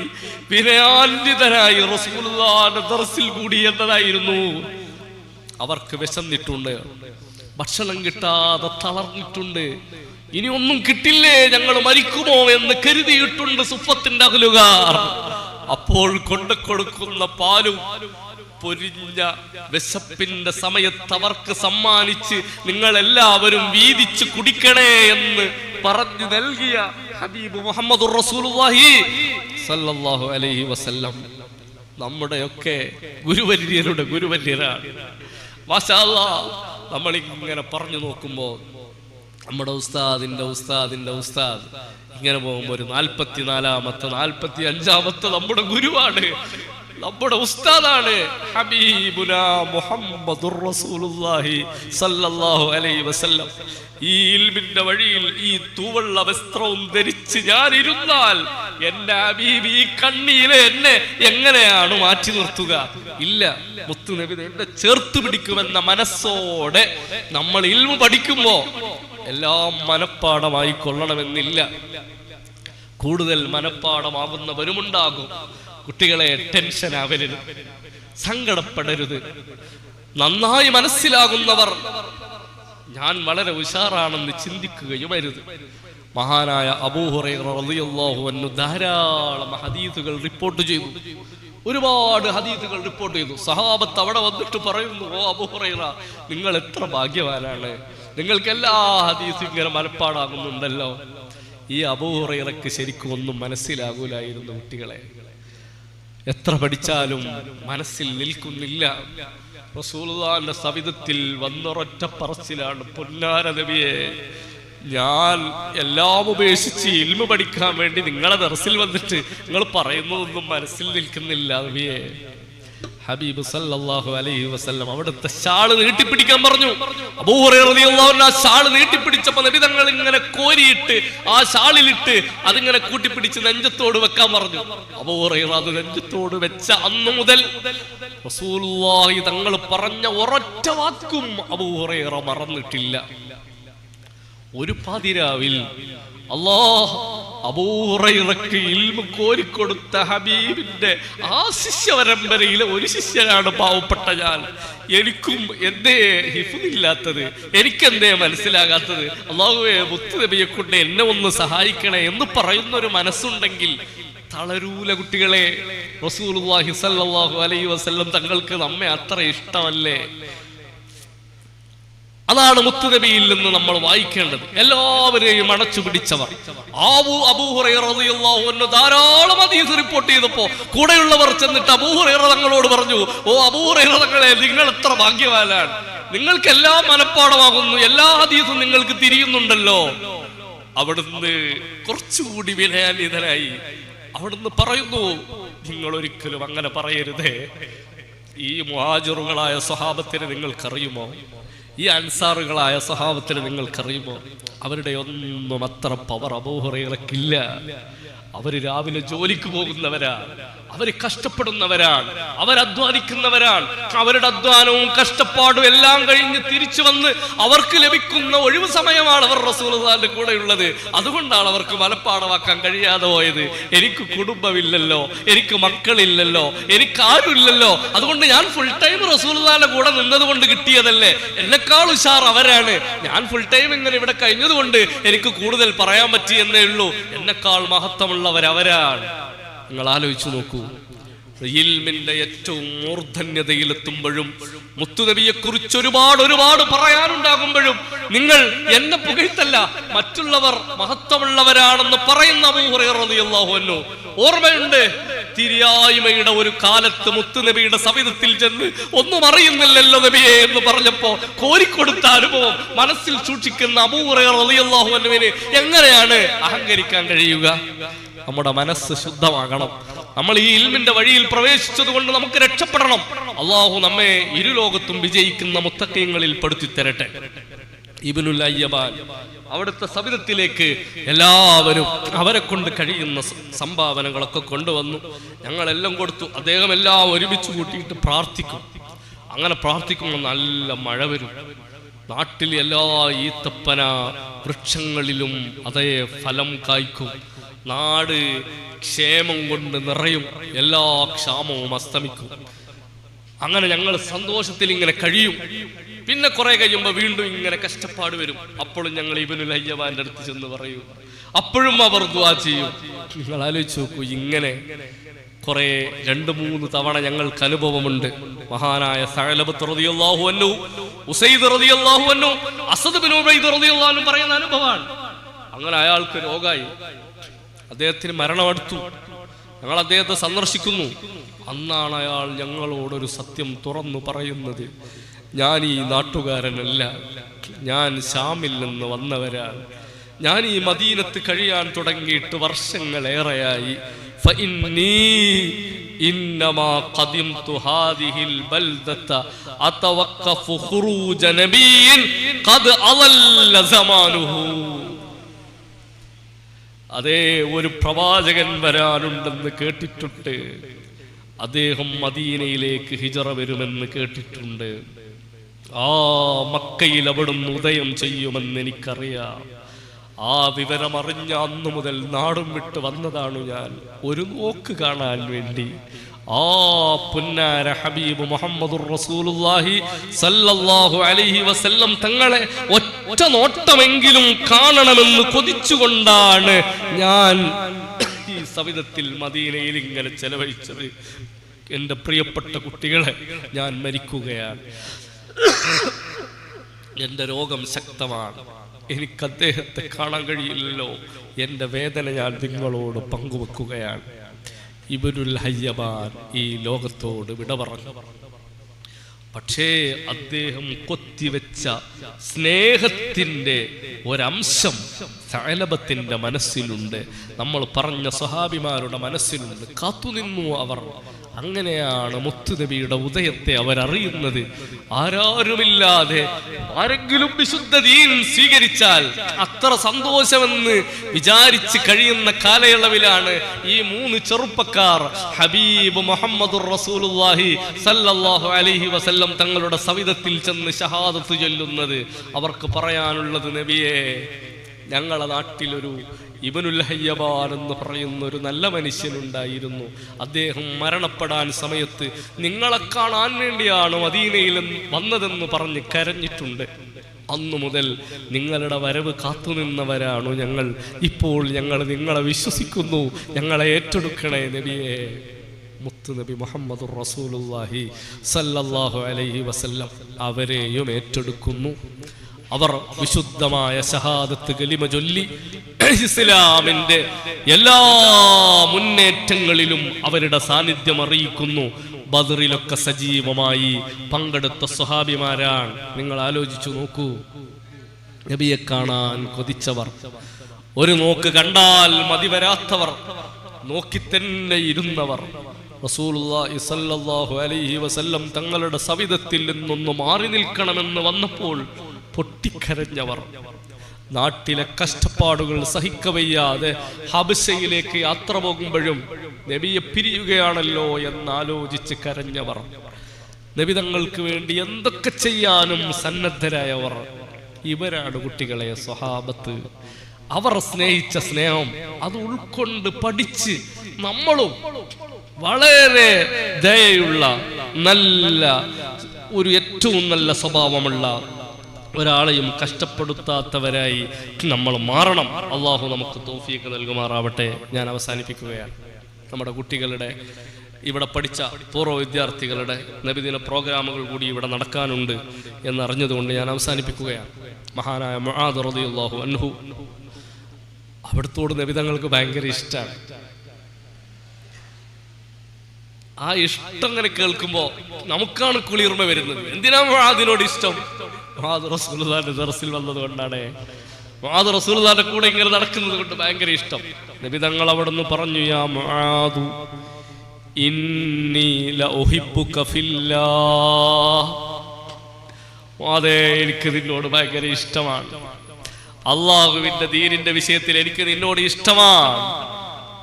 വിനയാന്വിതനായി റസൂലുള്ളാഹിന്റെ ദർസിൽ കൂടി എന്നതായിരുന്നു. അവർക്ക് വിശന്നിട്ടുണ്ട്, ഭക്ഷണം കിട്ടാതെ തളർന്നിട്ടുണ്ട്, ഇനി ഒന്നും കിട്ടില്ലേ, ഞങ്ങൾ മരിക്കുമോ എന്ന് കരുതിയിട്ടുണ്ട് സുഫത്തിന്റെ അഹ്ലുകാർ. അപ്പോൾ കൊണ്ടുകൊടുക്കുന്ന പാലും പൊരിഞ്ഞ വിശപ്പിന്റെ സമയത്ത് അവർക്ക് സമ്മാനിച്ച് നിങ്ങൾ എല്ലാവരും വീതിച്ച് കുടിക്കണേ എന്ന് പറഞ്ഞു നൽകിയ ഹബീബ് മുഹമ്മദുർ റസൂലുള്ളാഹി സല്ലല്ലാഹു അലൈഹി വസല്ലം നമ്മുടെയൊക്കെ ഗുരുവര്യരുടെ ഗുരുവര്യരാണ്. മാഷാ അല്ലാഹ്, നമ്മളിങ്ങനെ പറഞ്ഞു നോക്കുമ്പോൾ നമ്മുടെ ഉസ്താദിന്റെ ഉസ്താദ് ഇങ്ങനെ പോകുമ്പോൾ ഒരു 44-ാമത്തെ 45-ാമത്തെ നമ്മുടെ ഗുരുവാണ്, നമ്മുടെ ഉസ്താദാണ് ഹബീബുനാ മുഹമ്മദുർ റസൂലുള്ളാഹി സ്വല്ലല്ലാഹു അലൈഹി വസല്ലം. ഈ ഇൽമിന്റെ വഴിയിൽ ഈ തൂവള്ള വസ്ത്രവും ധരിച്ച് ഞാൻ ഇരുന്നാൽ എന്റെ ഹബീബ് ഈ കണ്ണിയിലെ എന്നെ എങ്ങനെയാണ് മാറ്റി നിർത്തുക? ഇല്ല, മുത്തുനബി എന്നെ ചേർത്ത് പിടിക്കുമെന്ന മനസ്സോടെ നമ്മൾ ഇൽമു പഠിക്കുമ്പോ എല്ലാം മനപ്പാടമായി കൊള്ളണമെന്നില്ല. കൂടുതൽ മനപ്പാടമാകുന്നവരുമുണ്ടാകും. കുട്ടികളെ ടെൻഷൻ ആവരുത്, സങ്കടപ്പെടരുത്. നന്നായി മനസ്സിലാകുന്നവർ ഞാൻ വളരെ ഉഷാറാണെന്ന് ചിന്തിക്കുകയും അരുത്. മഹാനായ അബൂ ഹുറൈറ റളിയല്ലാഹു അൻഹു ധാരാളം ഹദീസുകൾ റിപ്പോർട്ട് ചെയ്തു, ഒരുപാട് ഹദീസുകൾ റിപ്പോർട്ട് ചെയ്തു. സഹാബത്ത് അവിടെ വന്നിട്ട് പറയുന്നു, ഓ അബൂ ഹുറൈറ, നിങ്ങൾ എത്ര ഭാഗ്യവാനാണ്, നിങ്ങൾക്ക് എല്ലാ ഹദീസും ഇങ്ങനെ മനപ്പാടാകുന്നുണ്ടല്ലോ. ഈ അബൂ ഹുറൈറക്ക് ശരിക്കും ഒന്നും മനസ്സിലാകൂലായിരുന്നു. കുട്ടികളെ എത്ര പഠിച്ചാലും മനസ്സിൽ നിൽക്കുന്നില്ല. റസൂലുള്ളാഹിന്റെ സവിധത്തിൽ വന്നൊരൊറ്റ പറച്ചിലാണ്, പൊന്നാര നബിയെ, ഞാൻ എല്ലാം ഉപേക്ഷിച്ച് ഇൽമു പഠിക്കാൻ വേണ്ടി നിങ്ങളെ ദർസിൽ വന്നിട്ട് നിങ്ങൾ പറയുന്നതൊന്നും മനസ്സിൽ നിൽക്കുന്നില്ല നബിയെ. ഹബീബ് സല്ലല്ലാഹു അലൈഹി വസല്ലം അവിടുത്തെ ഷാള് നീട്ടിപ്പിടിക്കാൻ പറഞ്ഞു. അബൂ ഹുറൈറ റളിയല്ലാഹു അൻഹു ആ ഷാള് നീട്ടിപ്പിടിച്ചപ്പോൾ നബി തങ്ങൾ ഇങ്ങനെ കോരിയിട്ട് ആ ഷാളിലിട്ട് അതിങ്ങനെ കൂട്ടിപ്പിടിച്ച് നെഞ്ചത്തോട് വെക്കാൻ പറഞ്ഞു. അബൂ ഹുറൈറ അത് നെഞ്ചത്തോട് വെച്ച അന്നു മുതൽ റസൂലുള്ളാഹി തങ്ങൾ പറഞ്ഞ ഒരൊറ്റ വാക്കും അബൂ ഹുറൈറ മറന്നിട്ടില്ല. ഒരു പാതിരാവിൽ അബൂ ഹുറൈറക്ക് ഇൽമു കോരിക്കൊടുത്ത ഹബീബിന്റെ ആ ശിഷ്യ പരമ്പരയിലെ ഒരു ശിഷ്യനാണ് പാവപ്പെട്ട ഞാൻ. എനിക്കും എന്തേ ഹിഫ്ദില്ലാത്തത്, എനിക്കെന്തേ മനസ്സിലാകാത്തത്? അല്ലാഹുവേ, മുത്തുനബിയെ കൊണ്ട് എന്നെ ഒന്ന് സഹായിക്കണേ എന്ന് പറയുന്നൊരു മനസ്സുണ്ടെങ്കിൽ തളരൂല കുട്ടികളെ. റസൂലുള്ളാഹി സ്വല്ലല്ലാഹു അലൈഹി വസല്ലം തങ്ങൾക്ക് നമ്മെ അത്ര ഇഷ്ടമല്ലേ? അതാണ് മുത്തുനബിയിൽ നിന്ന് നമ്മൾ വായിക്കേണ്ടത്. എല്ലാവരെയും അടച്ചു പിടിച്ചവർ അബൂ ഹുറൈറ റളിയല്ലാഹു അൻഹു ധാരാളം ഹദീസ് റിപ്പോർട്ട് ചെയ്തപ്പോ കൂടെയുള്ളവർ ചെന്നിട്ട് അബൂ ഹുറൈറ തങ്ങളോട് പറഞ്ഞു, ഓ അബൂ ഹുറൈറ തങ്ങളെ, നിങ്ങൾ എത്ര ഭാഗ്യവാനാണ്, നിങ്ങൾക്ക് എല്ലാം മനപ്പാടമാകുന്നു, എല്ലാ ഹദീസും നിങ്ങൾക്ക് തിരിയുന്നുണ്ടല്ലോ. അവിടുന്ന് കുറച്ചുകൂടി വിനയാന്വിതനായി അവിടുന്ന് പറയുന്നു, നിങ്ങൾ ഒരിക്കലും അങ്ങനെ പറയരുതേ. ഈ മുഹാജിറുകളായ സ്വഹാബത്തിനെ നിങ്ങൾക്കറിയുമോ? ഈ അൻസാറുകളായ സ്വഹാബത്തിനെ നിങ്ങൾക്കറിയുമോ? അവരുടെ ഒന്നും അത്ര പവർ അബൂ ഹുറൈറക്കില്ല. അവര് രാവിലെ ജോലിക്ക് പോകുന്നവരാണ്, അവര് കഷ്ടപ്പെടുന്നവരാണ്, അവരധ്വാനിക്കുന്നവരാണ്. അവരുടെ അധ്വാനവും കഷ്ടപ്പാടും എല്ലാം കഴിഞ്ഞ് തിരിച്ചു വന്ന് അവർക്ക് ലഭിക്കുന്ന ഒഴിവ് സമയമാണ് അവർ റസൂലുള്ളാഹിന്റെ കൂടെയുള്ളത്. അതുകൊണ്ടാണ് അവർക്ക് മനപ്പാടമാക്കാൻ കഴിയാതെ പോയത്. എനിക്ക് കുടുംബമില്ലല്ലോ, എനിക്ക് മക്കളില്ലല്ലോ, എനിക്ക് ആരുമില്ലല്ലോ, അതുകൊണ്ട് ഞാൻ ഫുൾ ടൈം റസൂലുള്ളാഹിന്റെ കൂടെ നിന്നത് കൊണ്ട് കിട്ടിയതല്ലേ. എന്നെക്കാൾ ഉഷാർ അവരാണ്. ഞാൻ ഫുൾ ടൈം ഇങ്ങനെ ഇവിടെ കഴിഞ്ഞതുകൊണ്ട് എനിക്ക് കൂടുതൽ പറയാൻ പറ്റിയെന്നേ ഉള്ളൂ. എന്നെക്കാൾ മഹത്വമുള്ളവരവരാണ്. നിങ്ങൾ ആലോചിച്ചു നോക്കൂ. ഇൽമിന്റെ ഏറ്റവും മൂർധന്യതയിലെത്തുമ്പോഴും മുത്തുനബിയെ കുറിച്ച് ഒരുപാട് പറയാനുണ്ടാകുമ്പോഴും നിങ്ങൾ എന്നെ പുകഴ്ത്തല്ല, മറ്റുള്ളവർ മഹത്വമുള്ളവരാണെന്ന് പറയുന്ന അബൂ ഹുറൈറ റളിയല്ലാഹു അൻഹു ഓർമ്മയുണ്ട്. തിരിയായ്മയുടെ ഒരു കാലത്ത് മുത്തുനബിയുടെ സവിധത്തിൽ ചെന്ന് ഒന്നും അറിയുന്നില്ലല്ലോ നബിയെ എന്ന് പറഞ്ഞപ്പോ കോരിക്കൊടുത്ത അനുഭവം മനസ്സിൽ സൂക്ഷിക്കുന്ന അബൂ ഹുറൈറ റളിയല്ലാഹു അൻഹുവിന് എങ്ങനെയാണ് അഹങ്കരിക്കാൻ കഴിയുക? നമ്മുടെ മനസ്സ് ശുദ്ധമാകണം. നമ്മൾ ഈ ഇൽമിന്റെ വഴിയിൽ പ്രവേശിച്ചത് കൊണ്ട് നമുക്ക് രക്ഷപ്പെടണം. അള്ളാഹു നമ്മെ ഇരുലോകത്തും വിജയിക്കുന്ന മുത്തഖീങ്ങളിൽ പെടുത്തി തരട്ടെ. ഇബ്നുൽ അയ്യബാൻ അവിടുത്തെ സവിധത്തിലേക്ക് എല്ലാവരും അവരെ കൊണ്ട് കഴിയുന്ന സംഭാവനകളൊക്കെ കൊണ്ടുവന്നു. ഞങ്ങളെല്ലാം കൊടുത്തു. അദ്ദേഹം എല്ലാം ഒരുമിച്ച് കൂട്ടിയിട്ട് പ്രാർത്ഥിക്കും. അങ്ങനെ പ്രാർത്ഥിക്കുമ്പോൾ നല്ല മഴ വരും. നാട്ടിൽ എല്ലാ ഈത്തപ്പന വൃക്ഷങ്ങളിലും അതേ ഫലം കായ്ക്കും. നാട് ക്ഷേമം കൊണ്ട് നിറയും. എല്ലാ ക്ഷാമവും അസ്തമിക്കും. അങ്ങനെ ഞങ്ങൾ സന്തോഷത്തിൽ ഇങ്ങനെ കഴിയും. പിന്നെ കുറെ കഴിയുമ്പോൾ വീണ്ടും ഇങ്ങനെ കഷ്ടപ്പാട് വരും. അപ്പോഴും ഞങ്ങൾ ഇബ്നുൽ അയ്യബാന്റെ അടുത്ത് ചെന്ന് പറയും. അപ്പോഴും അവർ ദുആ ചെയ്യും. നിങ്ങൾ ആലോചിച്ച് നോക്കൂ. ഇങ്ങനെ കുറെ 2-3 തവണ ഞങ്ങൾക്ക് അനുഭവമുണ്ട്. മഹാനായ സഅലബത്ത് റളിയല്ലാഹു അൻഹു, ഉസൈദ് റളിയല്ലാഹു അൻഹു, അസദ് ബിൻ ഉബൈദ് റളിയല്ലാഹു അൻഹു പറയുന്ന അനുഭവമാണ്. അങ്ങനെ അയാൾക്ക് രോഗമായി, അദ്ദേഹത്തിന് മരണമടുത്തു. ഞങ്ങൾ അദ്ദേഹത്തെ സന്ദർശിക്കുന്നു. അന്നാണ് അയാൾ ഞങ്ങളോടൊരു സത്യം തുറന്നു പറയുന്നത്. ഞാൻ ഈ നാട്ടുകാരനല്ല, ഞാൻ ശാമിൽ നിന്ന് വന്നവരാണ്. ഞാൻ ഈ മദീനത്ത് കഴിയാൻ തുടങ്ങിയിട്ട് വർഷങ്ങളേറെയായി. إنما قدمت هذه البلدة أتوقف خروج نبي قد أضل زمانه. അതേ, ഒരു പ്രവാചകൻ വരാനുണ്ടെന്ന് കേട്ടിട്ടുണ്ട്. അദ്ദേഹം മദീനയിലേക്ക് ഹിജറ വരുമെന്ന് കേട്ടിട്ടുണ്ട്. ആ മക്കയിൽ അവിടുന്ന് ഉദയം ചെയ്യുമെന്ന് എനിക്കറിയാം. ആ വിവരമറിഞ്ഞ അന്നു മുതൽ നാടും വിട്ട് വന്നതാണ് ഞാൻ, ഒരു നോക്ക് കാണാൻ വേണ്ടി. ആ പുന്നാര ഹബീബ് മുഹമ്മദുർ റസൂലുള്ളാഹി സല്ലല്ലാഹു അലൈഹി വസല്ലം തങ്ങളെ ഒറ്റ നോട്ടമെങ്കിലും കാണണമെന്ന് കൊതിച്ചുകൊണ്ടാണ് ഞാൻ ഈ സവിധത്തിൽ മദീനയിൽ ഇങ്ങനെ ചെലവഴിച്ചത്. എൻ്റെ പ്രിയപ്പെട്ട കുട്ടികളെ, ഞാൻ മരിക്കുകയാണ്. എൻ്റെ രോഗം ശക്തമാണ്. എനിക്ക് അദ്ദേഹത്തെ കാണാൻ കഴിയില്ലല്ലോ. എൻ്റെ വേദന ഞാൻ നിങ്ങളോട് പങ്കുവെക്കുകയാണ്. ഇബ്നുൽ ഹയ്യബാൻ ഈ ലോകത്തോട് വിട പറഞ്ഞു. പക്ഷേ അദ്ദേഹം കൊത്തിവെച്ച സ്നേഹത്തിൻ്റെ ഒരംശം സഅലബത്തിന്റെ മനസ്സിലുണ്ട്. നമ്മൾ പറഞ്ഞ സ്വഹാബിമാരുടെ മനസ്സിലുണ്ട്. കാത്തുനിന്നു അവർ. അങ്ങനെയാണ് മുത്തുനബിയുടെ ഉദയത്തെ അവരറിയുന്നത്. ആരാരുമില്ലാതെ ആരെങ്കിലും വിശുദ്ധ ദീൻ സ്വീകരിച്ചാൽ അത്ര സന്തോഷമെന്ന് വിചാരിച്ച് കഴിയുന്ന കാലയളവിലാണ് ഈ മൂന്ന് ചെറുപ്പക്കാർ ഹബീബ് മുഹമ്മദുർ റസൂലുള്ളാഹി സല്ലല്ലാഹു അലൈഹി വസല്ലം തങ്ങളുടെ സവിധത്തിൽ ചെന്ന് ഷഹാദത്ത് ചൊല്ലുന്നത്. അവർക്ക് പറയാനുള്ളത്, നബിയേ, ഞങ്ങളുടെ നാട്ടിലൊരു ഇബ്നുൽ ഹയ്യബാൻ എന്ന് പറയുന്ന ഒരു നല്ല മനുഷ്യനുണ്ടായിരുന്നു. അദ്ദേഹം മരണപ്പെടാൻ സമയത്ത് നിങ്ങളെ കാണാൻ വേണ്ടിയാണ് മദീനയിൽ വന്നതെന്ന് പറഞ്ഞ് കരഞ്ഞിട്ടുണ്ട്. അന്നു മുതൽ നിങ്ങളുടെ വരവ് കാത്തുനിന്നവരാണു ഞങ്ങൾ. ഇപ്പോൾ ഞങ്ങൾ നിങ്ങളെ വിശ്വസിക്കുന്നു. ഞങ്ങളെ ഏറ്റെടുക്കണേ നബിയെ. മുത്തുനബി മുഹമ്മദുർ റസൂലുള്ളാഹി സല്ലല്ലാഹു അലൈഹി വസല്ലം അവരെയും ഏറ്റെടുക്കുന്നു. അവർ വിശുദ്ധമായ ഷഹാദത്ത് കലിമ ചൊല്ലി ഇസ്ലാമിന്റെ എല്ലാ മുന്നേറ്റങ്ങളിലും അവരുടെ സാന്നിധ്യം അറിയിക്കുന്നു. ബദറിലൊക്കെ സജീവമായി പങ്കെടുത്ത സ്വഹാബിമാരാണ്. നിങ്ങൾ ആലോചിച്ചു നോക്കൂ. നബിയെ കാണാൻ കൊതിച്ചവർ, ഒരു നോക്ക് കണ്ടാൽ മതി വരാത്തവർ, നോക്കി തന്നെ ഇരുന്നവർ, റസൂലുള്ളാഹി സ്വല്ലല്ലാഹു അലൈഹി വസല്ലം തങ്ങളുടെ സവിധത്തിൽ നിന്നൊന്ന് മാറി നിൽക്കണമെന്ന് വന്നപ്പോൾ പൊട്ടിക്കരഞ്ഞവർ, നാട്ടിലെ കഷ്ടപ്പാടുകൾ സഹിക്കവയ്യാതെ ഹബശയിലേക്ക് യാത്ര പോകുമ്പോഴും നബിയെ പിരിയുകയാണല്ലോ എന്നാലോചിച്ച് കരഞ്ഞവർ, നബി തങ്ങൾക്ക് വേണ്ടി എന്തൊക്കെ ചെയ്യാനും സന്നദ്ധരായവർ, ഇവരാണ് കുട്ടികളെ സ്വഹാബത്ത്. അവർ സ്നേഹിച്ച സ്നേഹം അത് ഉൾക്കൊണ്ട് പഠിച്ച് നമ്മളും വളരെ ദയയുള്ള നല്ല ഒരു ഏറ്റവും നല്ല സ്വഭാവമുള്ള ഒരാളെയും കഷ്ടപ്പെടുത്താത്തവരായി നമ്മൾ മാറണം. അള്ളാഹു നമുക്ക് തൗഫീഖ് നൽകുമാറാവട്ടെ. ഞാൻ അവസാനിപ്പിക്കുകയാണ്. നമ്മുടെ കുട്ടികളുടെ ഇവിടെ പഠിച്ച പൂർവ്വ വിദ്യാർത്ഥികളുടെ നബിദിന പ്രോഗ്രാമുകൾ കൂടി ഇവിടെ നടക്കാനുണ്ട് എന്നറിഞ്ഞതുകൊണ്ട് ഞാൻ അവസാനിപ്പിക്കുകയാണ്. മഹാനായ മുആദ് റളിയല്ലാഹു അൻഹു, അവിടുത്തോട് നബിതങ്ങൾക്ക് ഭയങ്കര ഇഷ്ടമാണ്. ആ ഇഷ്ടം ഇങ്ങനെ കേൾക്കുമ്പോ നമുക്കാണ് കുളിർമ വരുന്നത്. എന്തിനാ മുആദിനോട് ഇഷ്ടം? മുആദ് റസൂലുള്ളാഹിന്റെ ദർസിൽ വന്നത് കൊണ്ടാണ്. മുആദ് റസൂലുള്ളാഹിന്റെ കൂടെ ഇങ്ങനെ നടക്കുന്നത് കൊണ്ട് ഭയങ്കര ഇഷ്ടം. നബി തങ്ങൾ അവിടുന്ന് പറഞ്ഞു, യാ മുആദു ഇന്നി ലഉഹിബ്ബുക ഫില്ലാഹ്. മുആദേ, എനിക്ക് നിന്നോട് ഭയങ്കര ഇഷ്ടമാണ്. അല്ലാഹുവിന്റെ ദീനിന്റെ വിഷയത്തിൽ എനിക്ക് നിന്നോട് ഇഷ്ടമാണ്.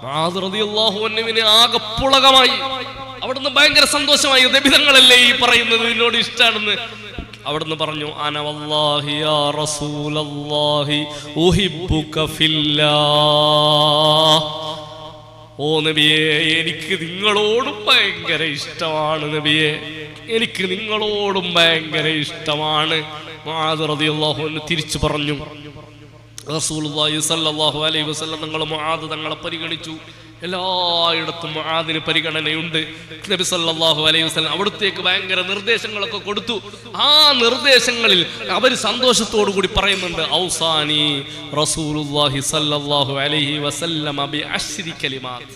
മുആദ് റളിയല്ലാഹു അൻഹുവിനെ ആകെ പുളകമായി. അവിടുന്ന് ഭയങ്കര സന്തോഷമായി. നബി തങ്ങളല്ലേ ഈ പറയുന്നത് നിന്നോട് ഇഷ്ടാണെന്ന്. അവിടുന്ന് പറഞ്ഞു, അന വല്ലാഹി യാ റസൂലല്ലാഹി ഉഹിബ്ബുക ഫില്ലാഹ്. ഓ നബിയേ, എനിക്ക് നിങ്ങളോടും ഭയങ്കര ഇഷ്ടമാണ് നബിയേ, എനിക്ക് നിങ്ങളോടും ഭയങ്കര ഇഷ്ടമാണ്. മുആദ് റളിയല്ലാഹു അൻഹു തിരിച്ചു പറഞ്ഞു, റസൂലുള്ളാഹി സ്വല്ലല്ലാഹു അലൈഹി വസല്ലം തങ്ങൾ മുആദ് തങ്ങളെ പരിഗണിച്ചു. എല്ലായിടത്തും മുആദിന് പരിഗണനയുണ്ട്. നബി സല്ലല്ലാഹു അലൈഹി വസല്ലം അവിടത്തേക്ക് ഭയങ്കര നിർദ്ദേശങ്ങളൊക്കെ കൊടുത്തു. ആ നിർദ്ദേശങ്ങളിൽ അവർ സന്തോഷത്തോടു കൂടി പറയുന്നുണ്ട്, ഔസാനി റസൂലുള്ളാഹി സല്ലല്ലാഹു അലൈഹി വസല്ലം ബി അശ്രി കലിമാത്ത്.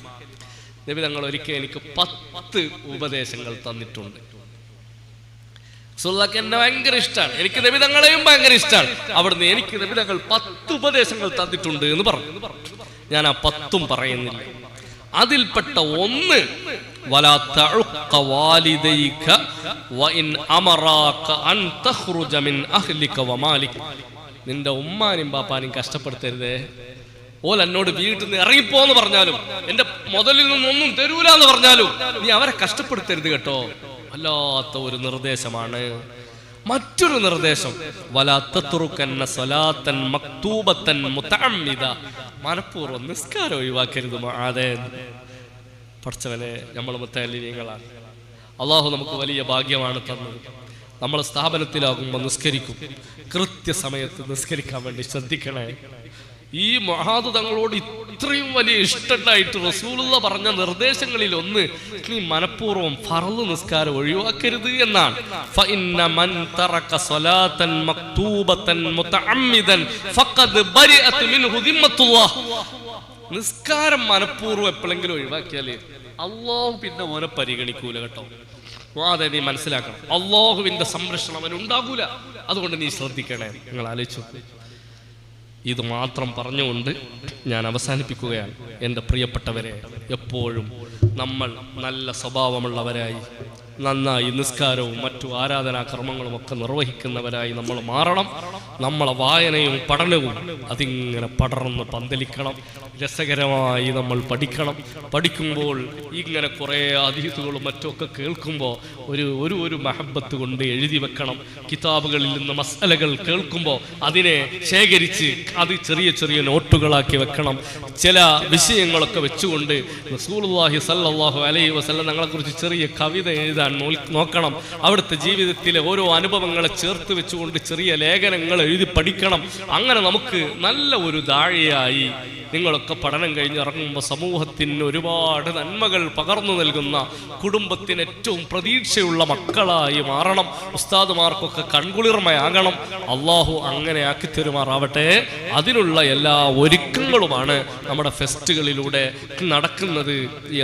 നബി തങ്ങൾ ഒരിക്കൽ എനിക്ക് 10 ഉപദേശങ്ങൾ തന്നിട്ടുണ്ട്. റസൂലുള്ളാഹിക്ക് എന്നെ ഭയങ്കര ഇഷ്ടമാണ്, എനിക്ക് നബി തങ്ങളെയും ഭയങ്കര ഇഷ്ടമാണ്. അവിടുന്ന് എനിക്ക് നബി തങ്ങൾ 10 ഉപദേശങ്ങൾ തന്നിട്ടുണ്ട് എന്ന് പറഞ്ഞു. ഞാൻ ആ 10ഉം പറയുന്നില്ല. അതിൽപ്പെട്ട ഒന്ന്, വലാ തഉഖ വാലിദൈക വഇൻ അമറാക അൻ തഖ്റുജ മിൻ അഹ്ലിക വമാലിക. നിന്റെ ഉമ്മാനും ബാപ്പാനും കഷ്ടപ്പെടുത്തരുതേ. ഓൽ എന്നോട് വീട്ടിൽ നിന്ന് ഇറങ്ങിപ്പോന്ന് പറഞ്ഞാലും, എന്റെ മുതലിൽ നിന്നൊന്നും തരൂല എന്ന് പറഞ്ഞാലും നീ അവരെ കഷ്ടപ്പെടുത്തരുത് കേട്ടോ. വല്ലാത്ത ഒരു നിർദ്ദേശമാണ്. മറ്റൊരു നിർദ്ദേശം, വലാ തത്റുകന്ന സ്വലാത്തൻ മക്തൂബത്തൻ മുതഅമ്മിദ. മനഃപൂർവ്വം നിസ്കാരം ഒഴിവാക്കരുത് മുആദേ. പഠിച്ചവനെ, നമ്മൾ മുത്തഅല്ലിമീങ്ങളാണ്. അള്ളാഹു നമുക്ക് വലിയ ഭാഗ്യമാണ് തന്നത്. നമ്മൾ സ്ഥാപനത്തിലാകുമ്പോൾ നിസ്കരിക്കും, കൃത്യസമയത്ത് നിസ്കരിക്കാൻ വേണ്ടി ശ്രദ്ധിക്കണേ. ഈ മുആദ് തങ്ങളോട് ഇത്രയും വലിയ ഇഷ്ടമുണ്ടായിട്ട് റസൂലുള്ളാഹി പറഞ്ഞ നിർദ്ദേശങ്ങളിൽ ഒന്ന്, നീ മനഃപൂർവ്വം ഫർള് നിസ്കാരം ഒഴിവാക്കരുത് എന്നാണ്. ഫഇന്ന മൻ തറക സ്വലാത്തൻ മക്തൂബത്തൻ മുതഅമ്മിദൻ ഫഖദ് ബരിഅത് മിൻഹു ദിമ്മത്തുല്ലാഹ്. നിസ്കാരം മനഃപൂർവ്വം എപ്പോഴെങ്കിലും ഒഴിവാക്കിയാൽ അള്ളാഹു പിന്നെ ഓനെ പരിഗണിക്കൂല കേട്ടോ. അതെ, നീ മനസ്സിലാക്കണം, അള്ളാഹുവിന്റെ സംരക്ഷണം അവനുണ്ടാകൂല. അതുകൊണ്ട് നീ ശ്രദ്ധിക്കണേ. നിങ്ങൾ ആലോചിച്ചു. ഇത് മാത്രം പറഞ്ഞുകൊണ്ട് ഞാൻ അവസാനിപ്പിക്കുകയാണ്. എൻ്റെ പ്രിയപ്പെട്ടവരെ, എപ്പോഴും നമ്മൾ നല്ല സ്വഭാവമുള്ളവരായി, നന്നായി നിസ്കാരവും മറ്റു ആരാധനാ കർമ്മങ്ങളും ഒക്കെ നിർവഹിക്കുന്നവരായി നമ്മൾ മാറണം. നമ്മളെ വായനയും പഠനവും അതിങ്ങനെ പടർന്ന് പന്തലിക്കണം. രസകരമായി നമ്മൾ പഠിക്കണം. പഠിക്കുമ്പോൾ ഇങ്ങനെ കുറേ ഹദീസുകളും മറ്റുമൊക്കെ കേൾക്കുമ്പോൾ ഒരു മഹബത്ത് കൊണ്ട് എഴുതി വെക്കണം. കിതാബുകളിൽ നിന്ന് മസ്അലകൾ കേൾക്കുമ്പോൾ അതിനെ ശേഖരിച്ച് അത് ചെറിയ ചെറിയ നോട്ടുകളാക്കി വെക്കണം. ചില വിഷയങ്ങളൊക്കെ വെച്ചുകൊണ്ട് റസൂലുള്ളാഹി സ്വല്ലല്ലാഹു അലൈഹി വസല്ലം തങ്ങളെക്കുറിച്ച് ചെറിയ കവിത എഴുതാൻ നോക്കണം. അവിടുത്തെ ജീവിതത്തിലെ ഓരോ അനുഭവങ്ങളെ ചേർത്ത് വെച്ചുകൊണ്ട് ചെറിയ ലേഖനങ്ങൾ എഴുതി പഠിക്കണം. അങ്ങനെ നമുക്ക് നല്ല ഒരു ദാഴിയായി നിങ്ങളൊക്കെ പഠനം കഴിഞ്ഞ് ഇറങ്ങുമ്പോൾ സമൂഹത്തിന് ഒരുപാട് നന്മകൾ പകർന്നു നൽകുന്ന, കുടുംബത്തിന് ഏറ്റവും പ്രതീക്ഷയുള്ള മക്കളായി മാറണം. ഉസ്താദുമാർക്കൊക്കെ കൺകുളിർമയാകണം. അള്ളാഹു അങ്ങനെ ആക്കി തരുമാറാവട്ടെ. അതിനുള്ള എല്ലാ ഒരുക്കങ്ങളുമാണ് നമ്മുടെ ഫെസ്റ്റുകളിലൂടെ നടക്കുന്നത്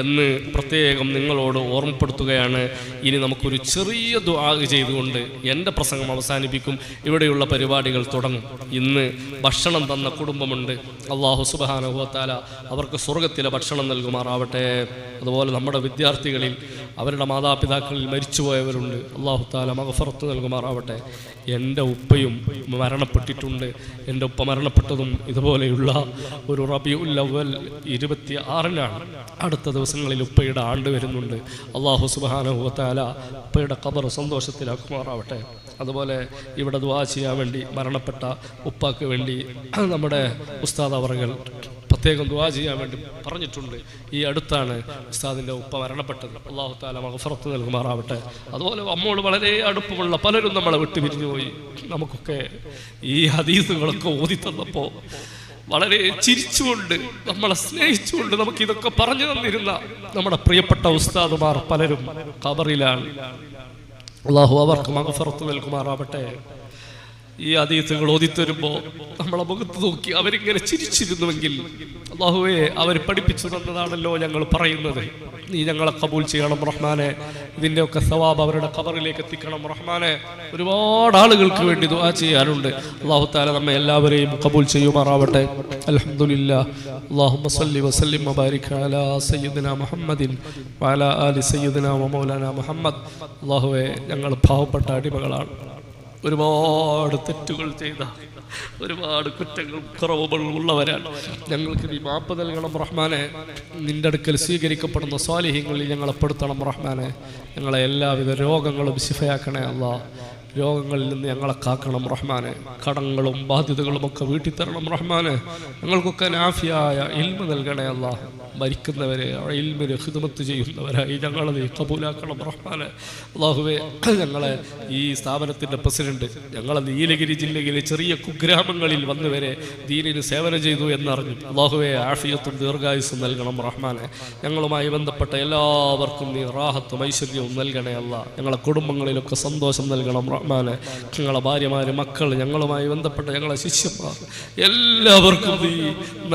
എന്ന് പ്രത്യേകം നിങ്ങളോട് ഓർമ്മപ്പെടുത്തുകയാണ്. ഇനി നമുക്കൊരു ചെറിയ ദുആ ചെയ്തുകൊണ്ട് എൻ്റെ പ്രസംഗം അവസാനിപ്പിക്കും. ഇവിടെയുള്ള പരിപാടികൾ തുടങ്ങും. ഇന്ന് ഭക്ഷണം തന്ന കുടുംബമുണ്ട്. അല്ലാഹു സുബ്ഹാനഹു വ തആല അവർക്ക് സ്വർഗ്ഗത്തിലെ ഭക്ഷണം നൽകുമാറാവട്ടെ. അതുപോലെ നമ്മുടെ വിദ്യാർത്ഥികളിൽ അവരുടെ മാതാപിതാക്കളിൽ മരിച്ചുപോയവരുണ്ട്. അല്ലാഹു തആല മഗ്ഫിറത്ത് നൽകുമാറാവട്ടെ. എൻ്റെ ഉപ്പയും മരണപ്പെട്ടിട്ടുണ്ട്. എൻ്റെ ഉപ്പ മരണപ്പെട്ടതും ഇതുപോലെയുള്ള ഒരു റബീഉൽ അവ്വൽ 26-നാണ്. അടുത്ത ദിവസങ്ങളിൽ ഉപ്പയുടെ ആണ്ട് വരുന്നുണ്ട്. അല്ലാഹു സുബ്ഹാനഹു വ തആല ഉപ്പയുടെ ഖബർ സന്തോഷത്തിലാക്കുമാറാവട്ടെ. അതുപോലെ ഇവിടെ ദുആ ചെയ്യാൻ വേണ്ടി മരണപ്പെട്ട ഉപ്പാക്ക് വേണ്ടി നമ്മുടെ ഉസ്താദ് അവർകൾ പ്രത്യേകം ദുആ ചെയ്യാൻ വേണ്ടി പറഞ്ഞിട്ടുണ്ട്. ഈ അടുത്താണ് ഉസ്താദിൻ്റെ ഉപ്പ മരണപ്പെട്ടത്. അല്ലാഹു തആല മഗ്ഫിറത്ത് നൽകുമാറാവട്ടെ. അതുപോലെ നമ്മോട് വളരെ അടുപ്പമുള്ള പലരും നമ്മളെ വിട്ടു പിരിഞ്ഞു പോയി. നമുക്കൊക്കെ ഈ ഹദീസുകളൊക്കെ ഓതി തന്നപ്പോൾ വളരെ ചിരിച്ചുകൊണ്ട്, നമ്മളെ സ്നേഹിച്ചുകൊണ്ട് നമുക്കിതൊക്കെ പറഞ്ഞു തന്നിരുന്ന നമ്മുടെ പ്രിയപ്പെട്ട ഉസ്താദുമാർ പലരും ഖബറിലാണ്. അല്ലാഹു അവർക്ക് മഗ്ഫിറത്ത് നൽകുമാറാവട്ടെ. ഈ ഹദീസുകൾ ഓതിത്തരുമ്പോൾ നമ്മളെ മുഖത്ത് നോക്കി അവരിങ്ങനെ ചിരിച്ചിരുന്നുവെങ്കിൽ, അല്ലാഹുവേ, അവർ പഠിപ്പിച്ചു തന്നതാണല്ലോ ഞങ്ങൾ പറയുന്നത്. നീ ഞങ്ങളെ കബൂൽ ചെയ്യണം റഹ്മാനെ. ഇതിൻ്റെയൊക്കെ സവാബ് അവരുടെ ഖബറിലേക്ക് എത്തിക്കണം റഹ്മാനെ. ഒരുപാട് ആളുകൾക്ക് വേണ്ടി ദുആ ചെയ്യാനുണ്ട്. അല്ലാഹു തആല നമ്മെ എല്ലാവരെയും കബൂൽ ചെയ്യുമാറാവട്ടെ. അൽഹംദുലില്ലാഹ്. അല്ലാഹുമ്മ സ്വല്ലി വസല്ലിം വബാരിക് അലാ സയ്യിദിനാ മുഹമ്മദിൻ വഅലാ ആലി സയ്യിദിനാ വമൗലാനാ മുഹമ്മദ്. അല്ലാഹുവേ, ഞങ്ങൾ പാവപ്പെട്ട അടിമകളാണ്. ഒരുപാട് തെറ്റുകൾ ചെയ്ത, ഒരുപാട് കുറ്റങ്ങളും കുറവുകളും ഉള്ളവരാണ്. ഞങ്ങൾക്ക് നീ മാപ്പ് നൽകണം റഹ്മാനെ. നിന്റെ അടുക്കൽ സ്വീകരിക്കപ്പെടുന്ന സ്വാലിഹ്യങ്ങളിൽ ഞങ്ങളെ പെടുത്തണം റഹ്മാനെ. ഞങ്ങളെ എല്ലാവിധ രോഗങ്ങളും ശിഫയാക്കണേ അല്ലാഹ്. രോഗങ്ങളിൽ നിന്ന് ഞങ്ങളെ കാക്കണം റഹ്മാനെ. കടങ്ങളും ബാധ്യതകളും ഒക്കെ വീട്ടിൽ തരണം റഹ്മാനെ. ഞങ്ങൾക്കൊക്കെ നാഫിയായ ഇൽമ് നൽകണേ അല്ലാഹ്. മരിക്കുന്നവരെ ഇൽമിന് ഖിദ്മത്ത് ചെയ്യുന്നവരായി ഞങ്ങളെ നീ കബൂലാക്കണം റഹ്മാനെ. അല്ലാഹുവേ, ഞങ്ങളെ ഈ സ്ഥാപനത്തിൻ്റെ പ്രസിഡന്റ് ഞങ്ങളെ നീലഗിരി ജില്ലയിലെ ചെറിയ കുഗ്രാമങ്ങളിൽ വന്നുവരെ ദീനിന് സേവനം ചെയ്തു എന്നറിഞ്ഞു. അല്ലാഹുവേ, ആഫിയത്തും ദീർഘായുസ്സും നൽകണം റഹ്മാനെ. ഞങ്ങളുമായി ബന്ധപ്പെട്ട എല്ലാവർക്കും നീ റാഹത്തും ഐശ്വര്യവും നൽകണേ അല്ലാഹ്. ഞങ്ങളെ കുടുംബങ്ങളിലൊക്കെ സന്തോഷം നൽകണം റഹ്മാനെ. ഞങ്ങളെ ഭാര്യമാര്, മക്കൾ, ഞങ്ങളുമായി ബന്ധപ്പെട്ട ഞങ്ങളെ ശിഷ്യന്മാർ എല്ലാവർക്കും നീ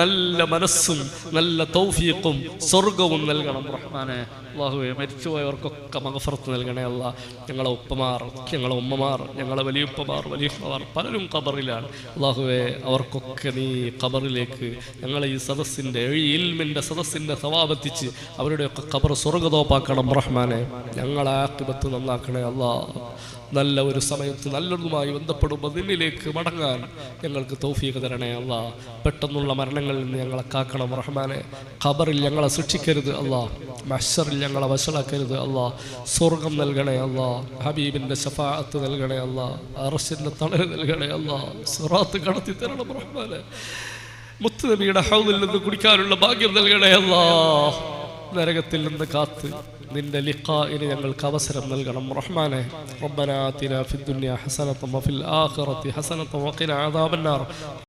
നല്ല മനസ്സും നല്ല തൗഫീഖും സ്വർഗവും നൽകണം റഹ്മാനെ. അല്ലാഹുവേ, മരിച്ചുപോയവർക്കൊക്കെ മഗ്ഫിറത്ത് നൽകണേ അല്ല. ഞങ്ങളെ ഉപ്പമാർ, ഞങ്ങളെ ഉമ്മമാർ, ഞങ്ങളെ വലിയുപ്പമാർ, വലിയമ്മമാർ പലരും ഖബറിലാണ്. അല്ലാഹുവേ, അവർക്കൊക്കെ നീ ഖബറിലേക്ക് ഞങ്ങളെ ഈ സദസ്സിൻ്റെ, ഈ ഇൽമിൻ്റെ സദസ്സിൻ്റെ സവാബെത്തിച്ച് അവരുടെയൊക്കെ ഖബർ സ്വർഗതോപ്പാക്കണം റഹ്മാനെ. ഞങ്ങളെ ആഖിബത്ത് നന്നാക്കണേ അല്ലാ. നല്ല ഒരു സമയത്ത് നല്ലതുമായി ബന്ധപ്പെടുമ്പോൾ നിന്നിലേക്ക് മടങ്ങാൻ ഞങ്ങൾക്ക് തൗഫീഖ് തരണേ അല്ലാ. പെട്ടെന്നുള്ള മരണങ്ങളിൽ നിന്ന് ഞങ്ങളെ കാക്കണം റഹ്മാനെ. ഖബറിൽ ഞങ്ങളെ ശിക്ഷിക്കരുത് അല്ലാ. മഹ്ശറിൽ ഞങ്ങളെ വശലാക്കരുത് അല്ലാ. സ്വർഗം നൽകണേ അല്ലാ. ഹബീബിൻ്റെ ശഫാഅത്ത് നൽകണേ അല്ലാ. അർശിൻ്റെ തണൽ നൽകണേ അല്ലാ. സിറാത്ത് കടത്തി തരണം റഹ്മാനെ. മുത്തുനബിയുടെ ഹൗദിൽ നിന്ന് കുടിക്കാനുള്ള ഭാഗ്യം നൽകണേ അല്ലാ. നരകത്തിൽ നിന്ന് കാത്ത് നിന്റെ ലിഖാഇന് ഞങ്ങൾക്ക് അവസരം നൽകണം റഹ്മാനെ. റബ്ബനാ ആതിനാ ഫിദ്ദുനിയ ഹസനതൻ വഫിൽ ആഖിറതി ഹസനതൻ വഖിനാ അദാബന്നാർ.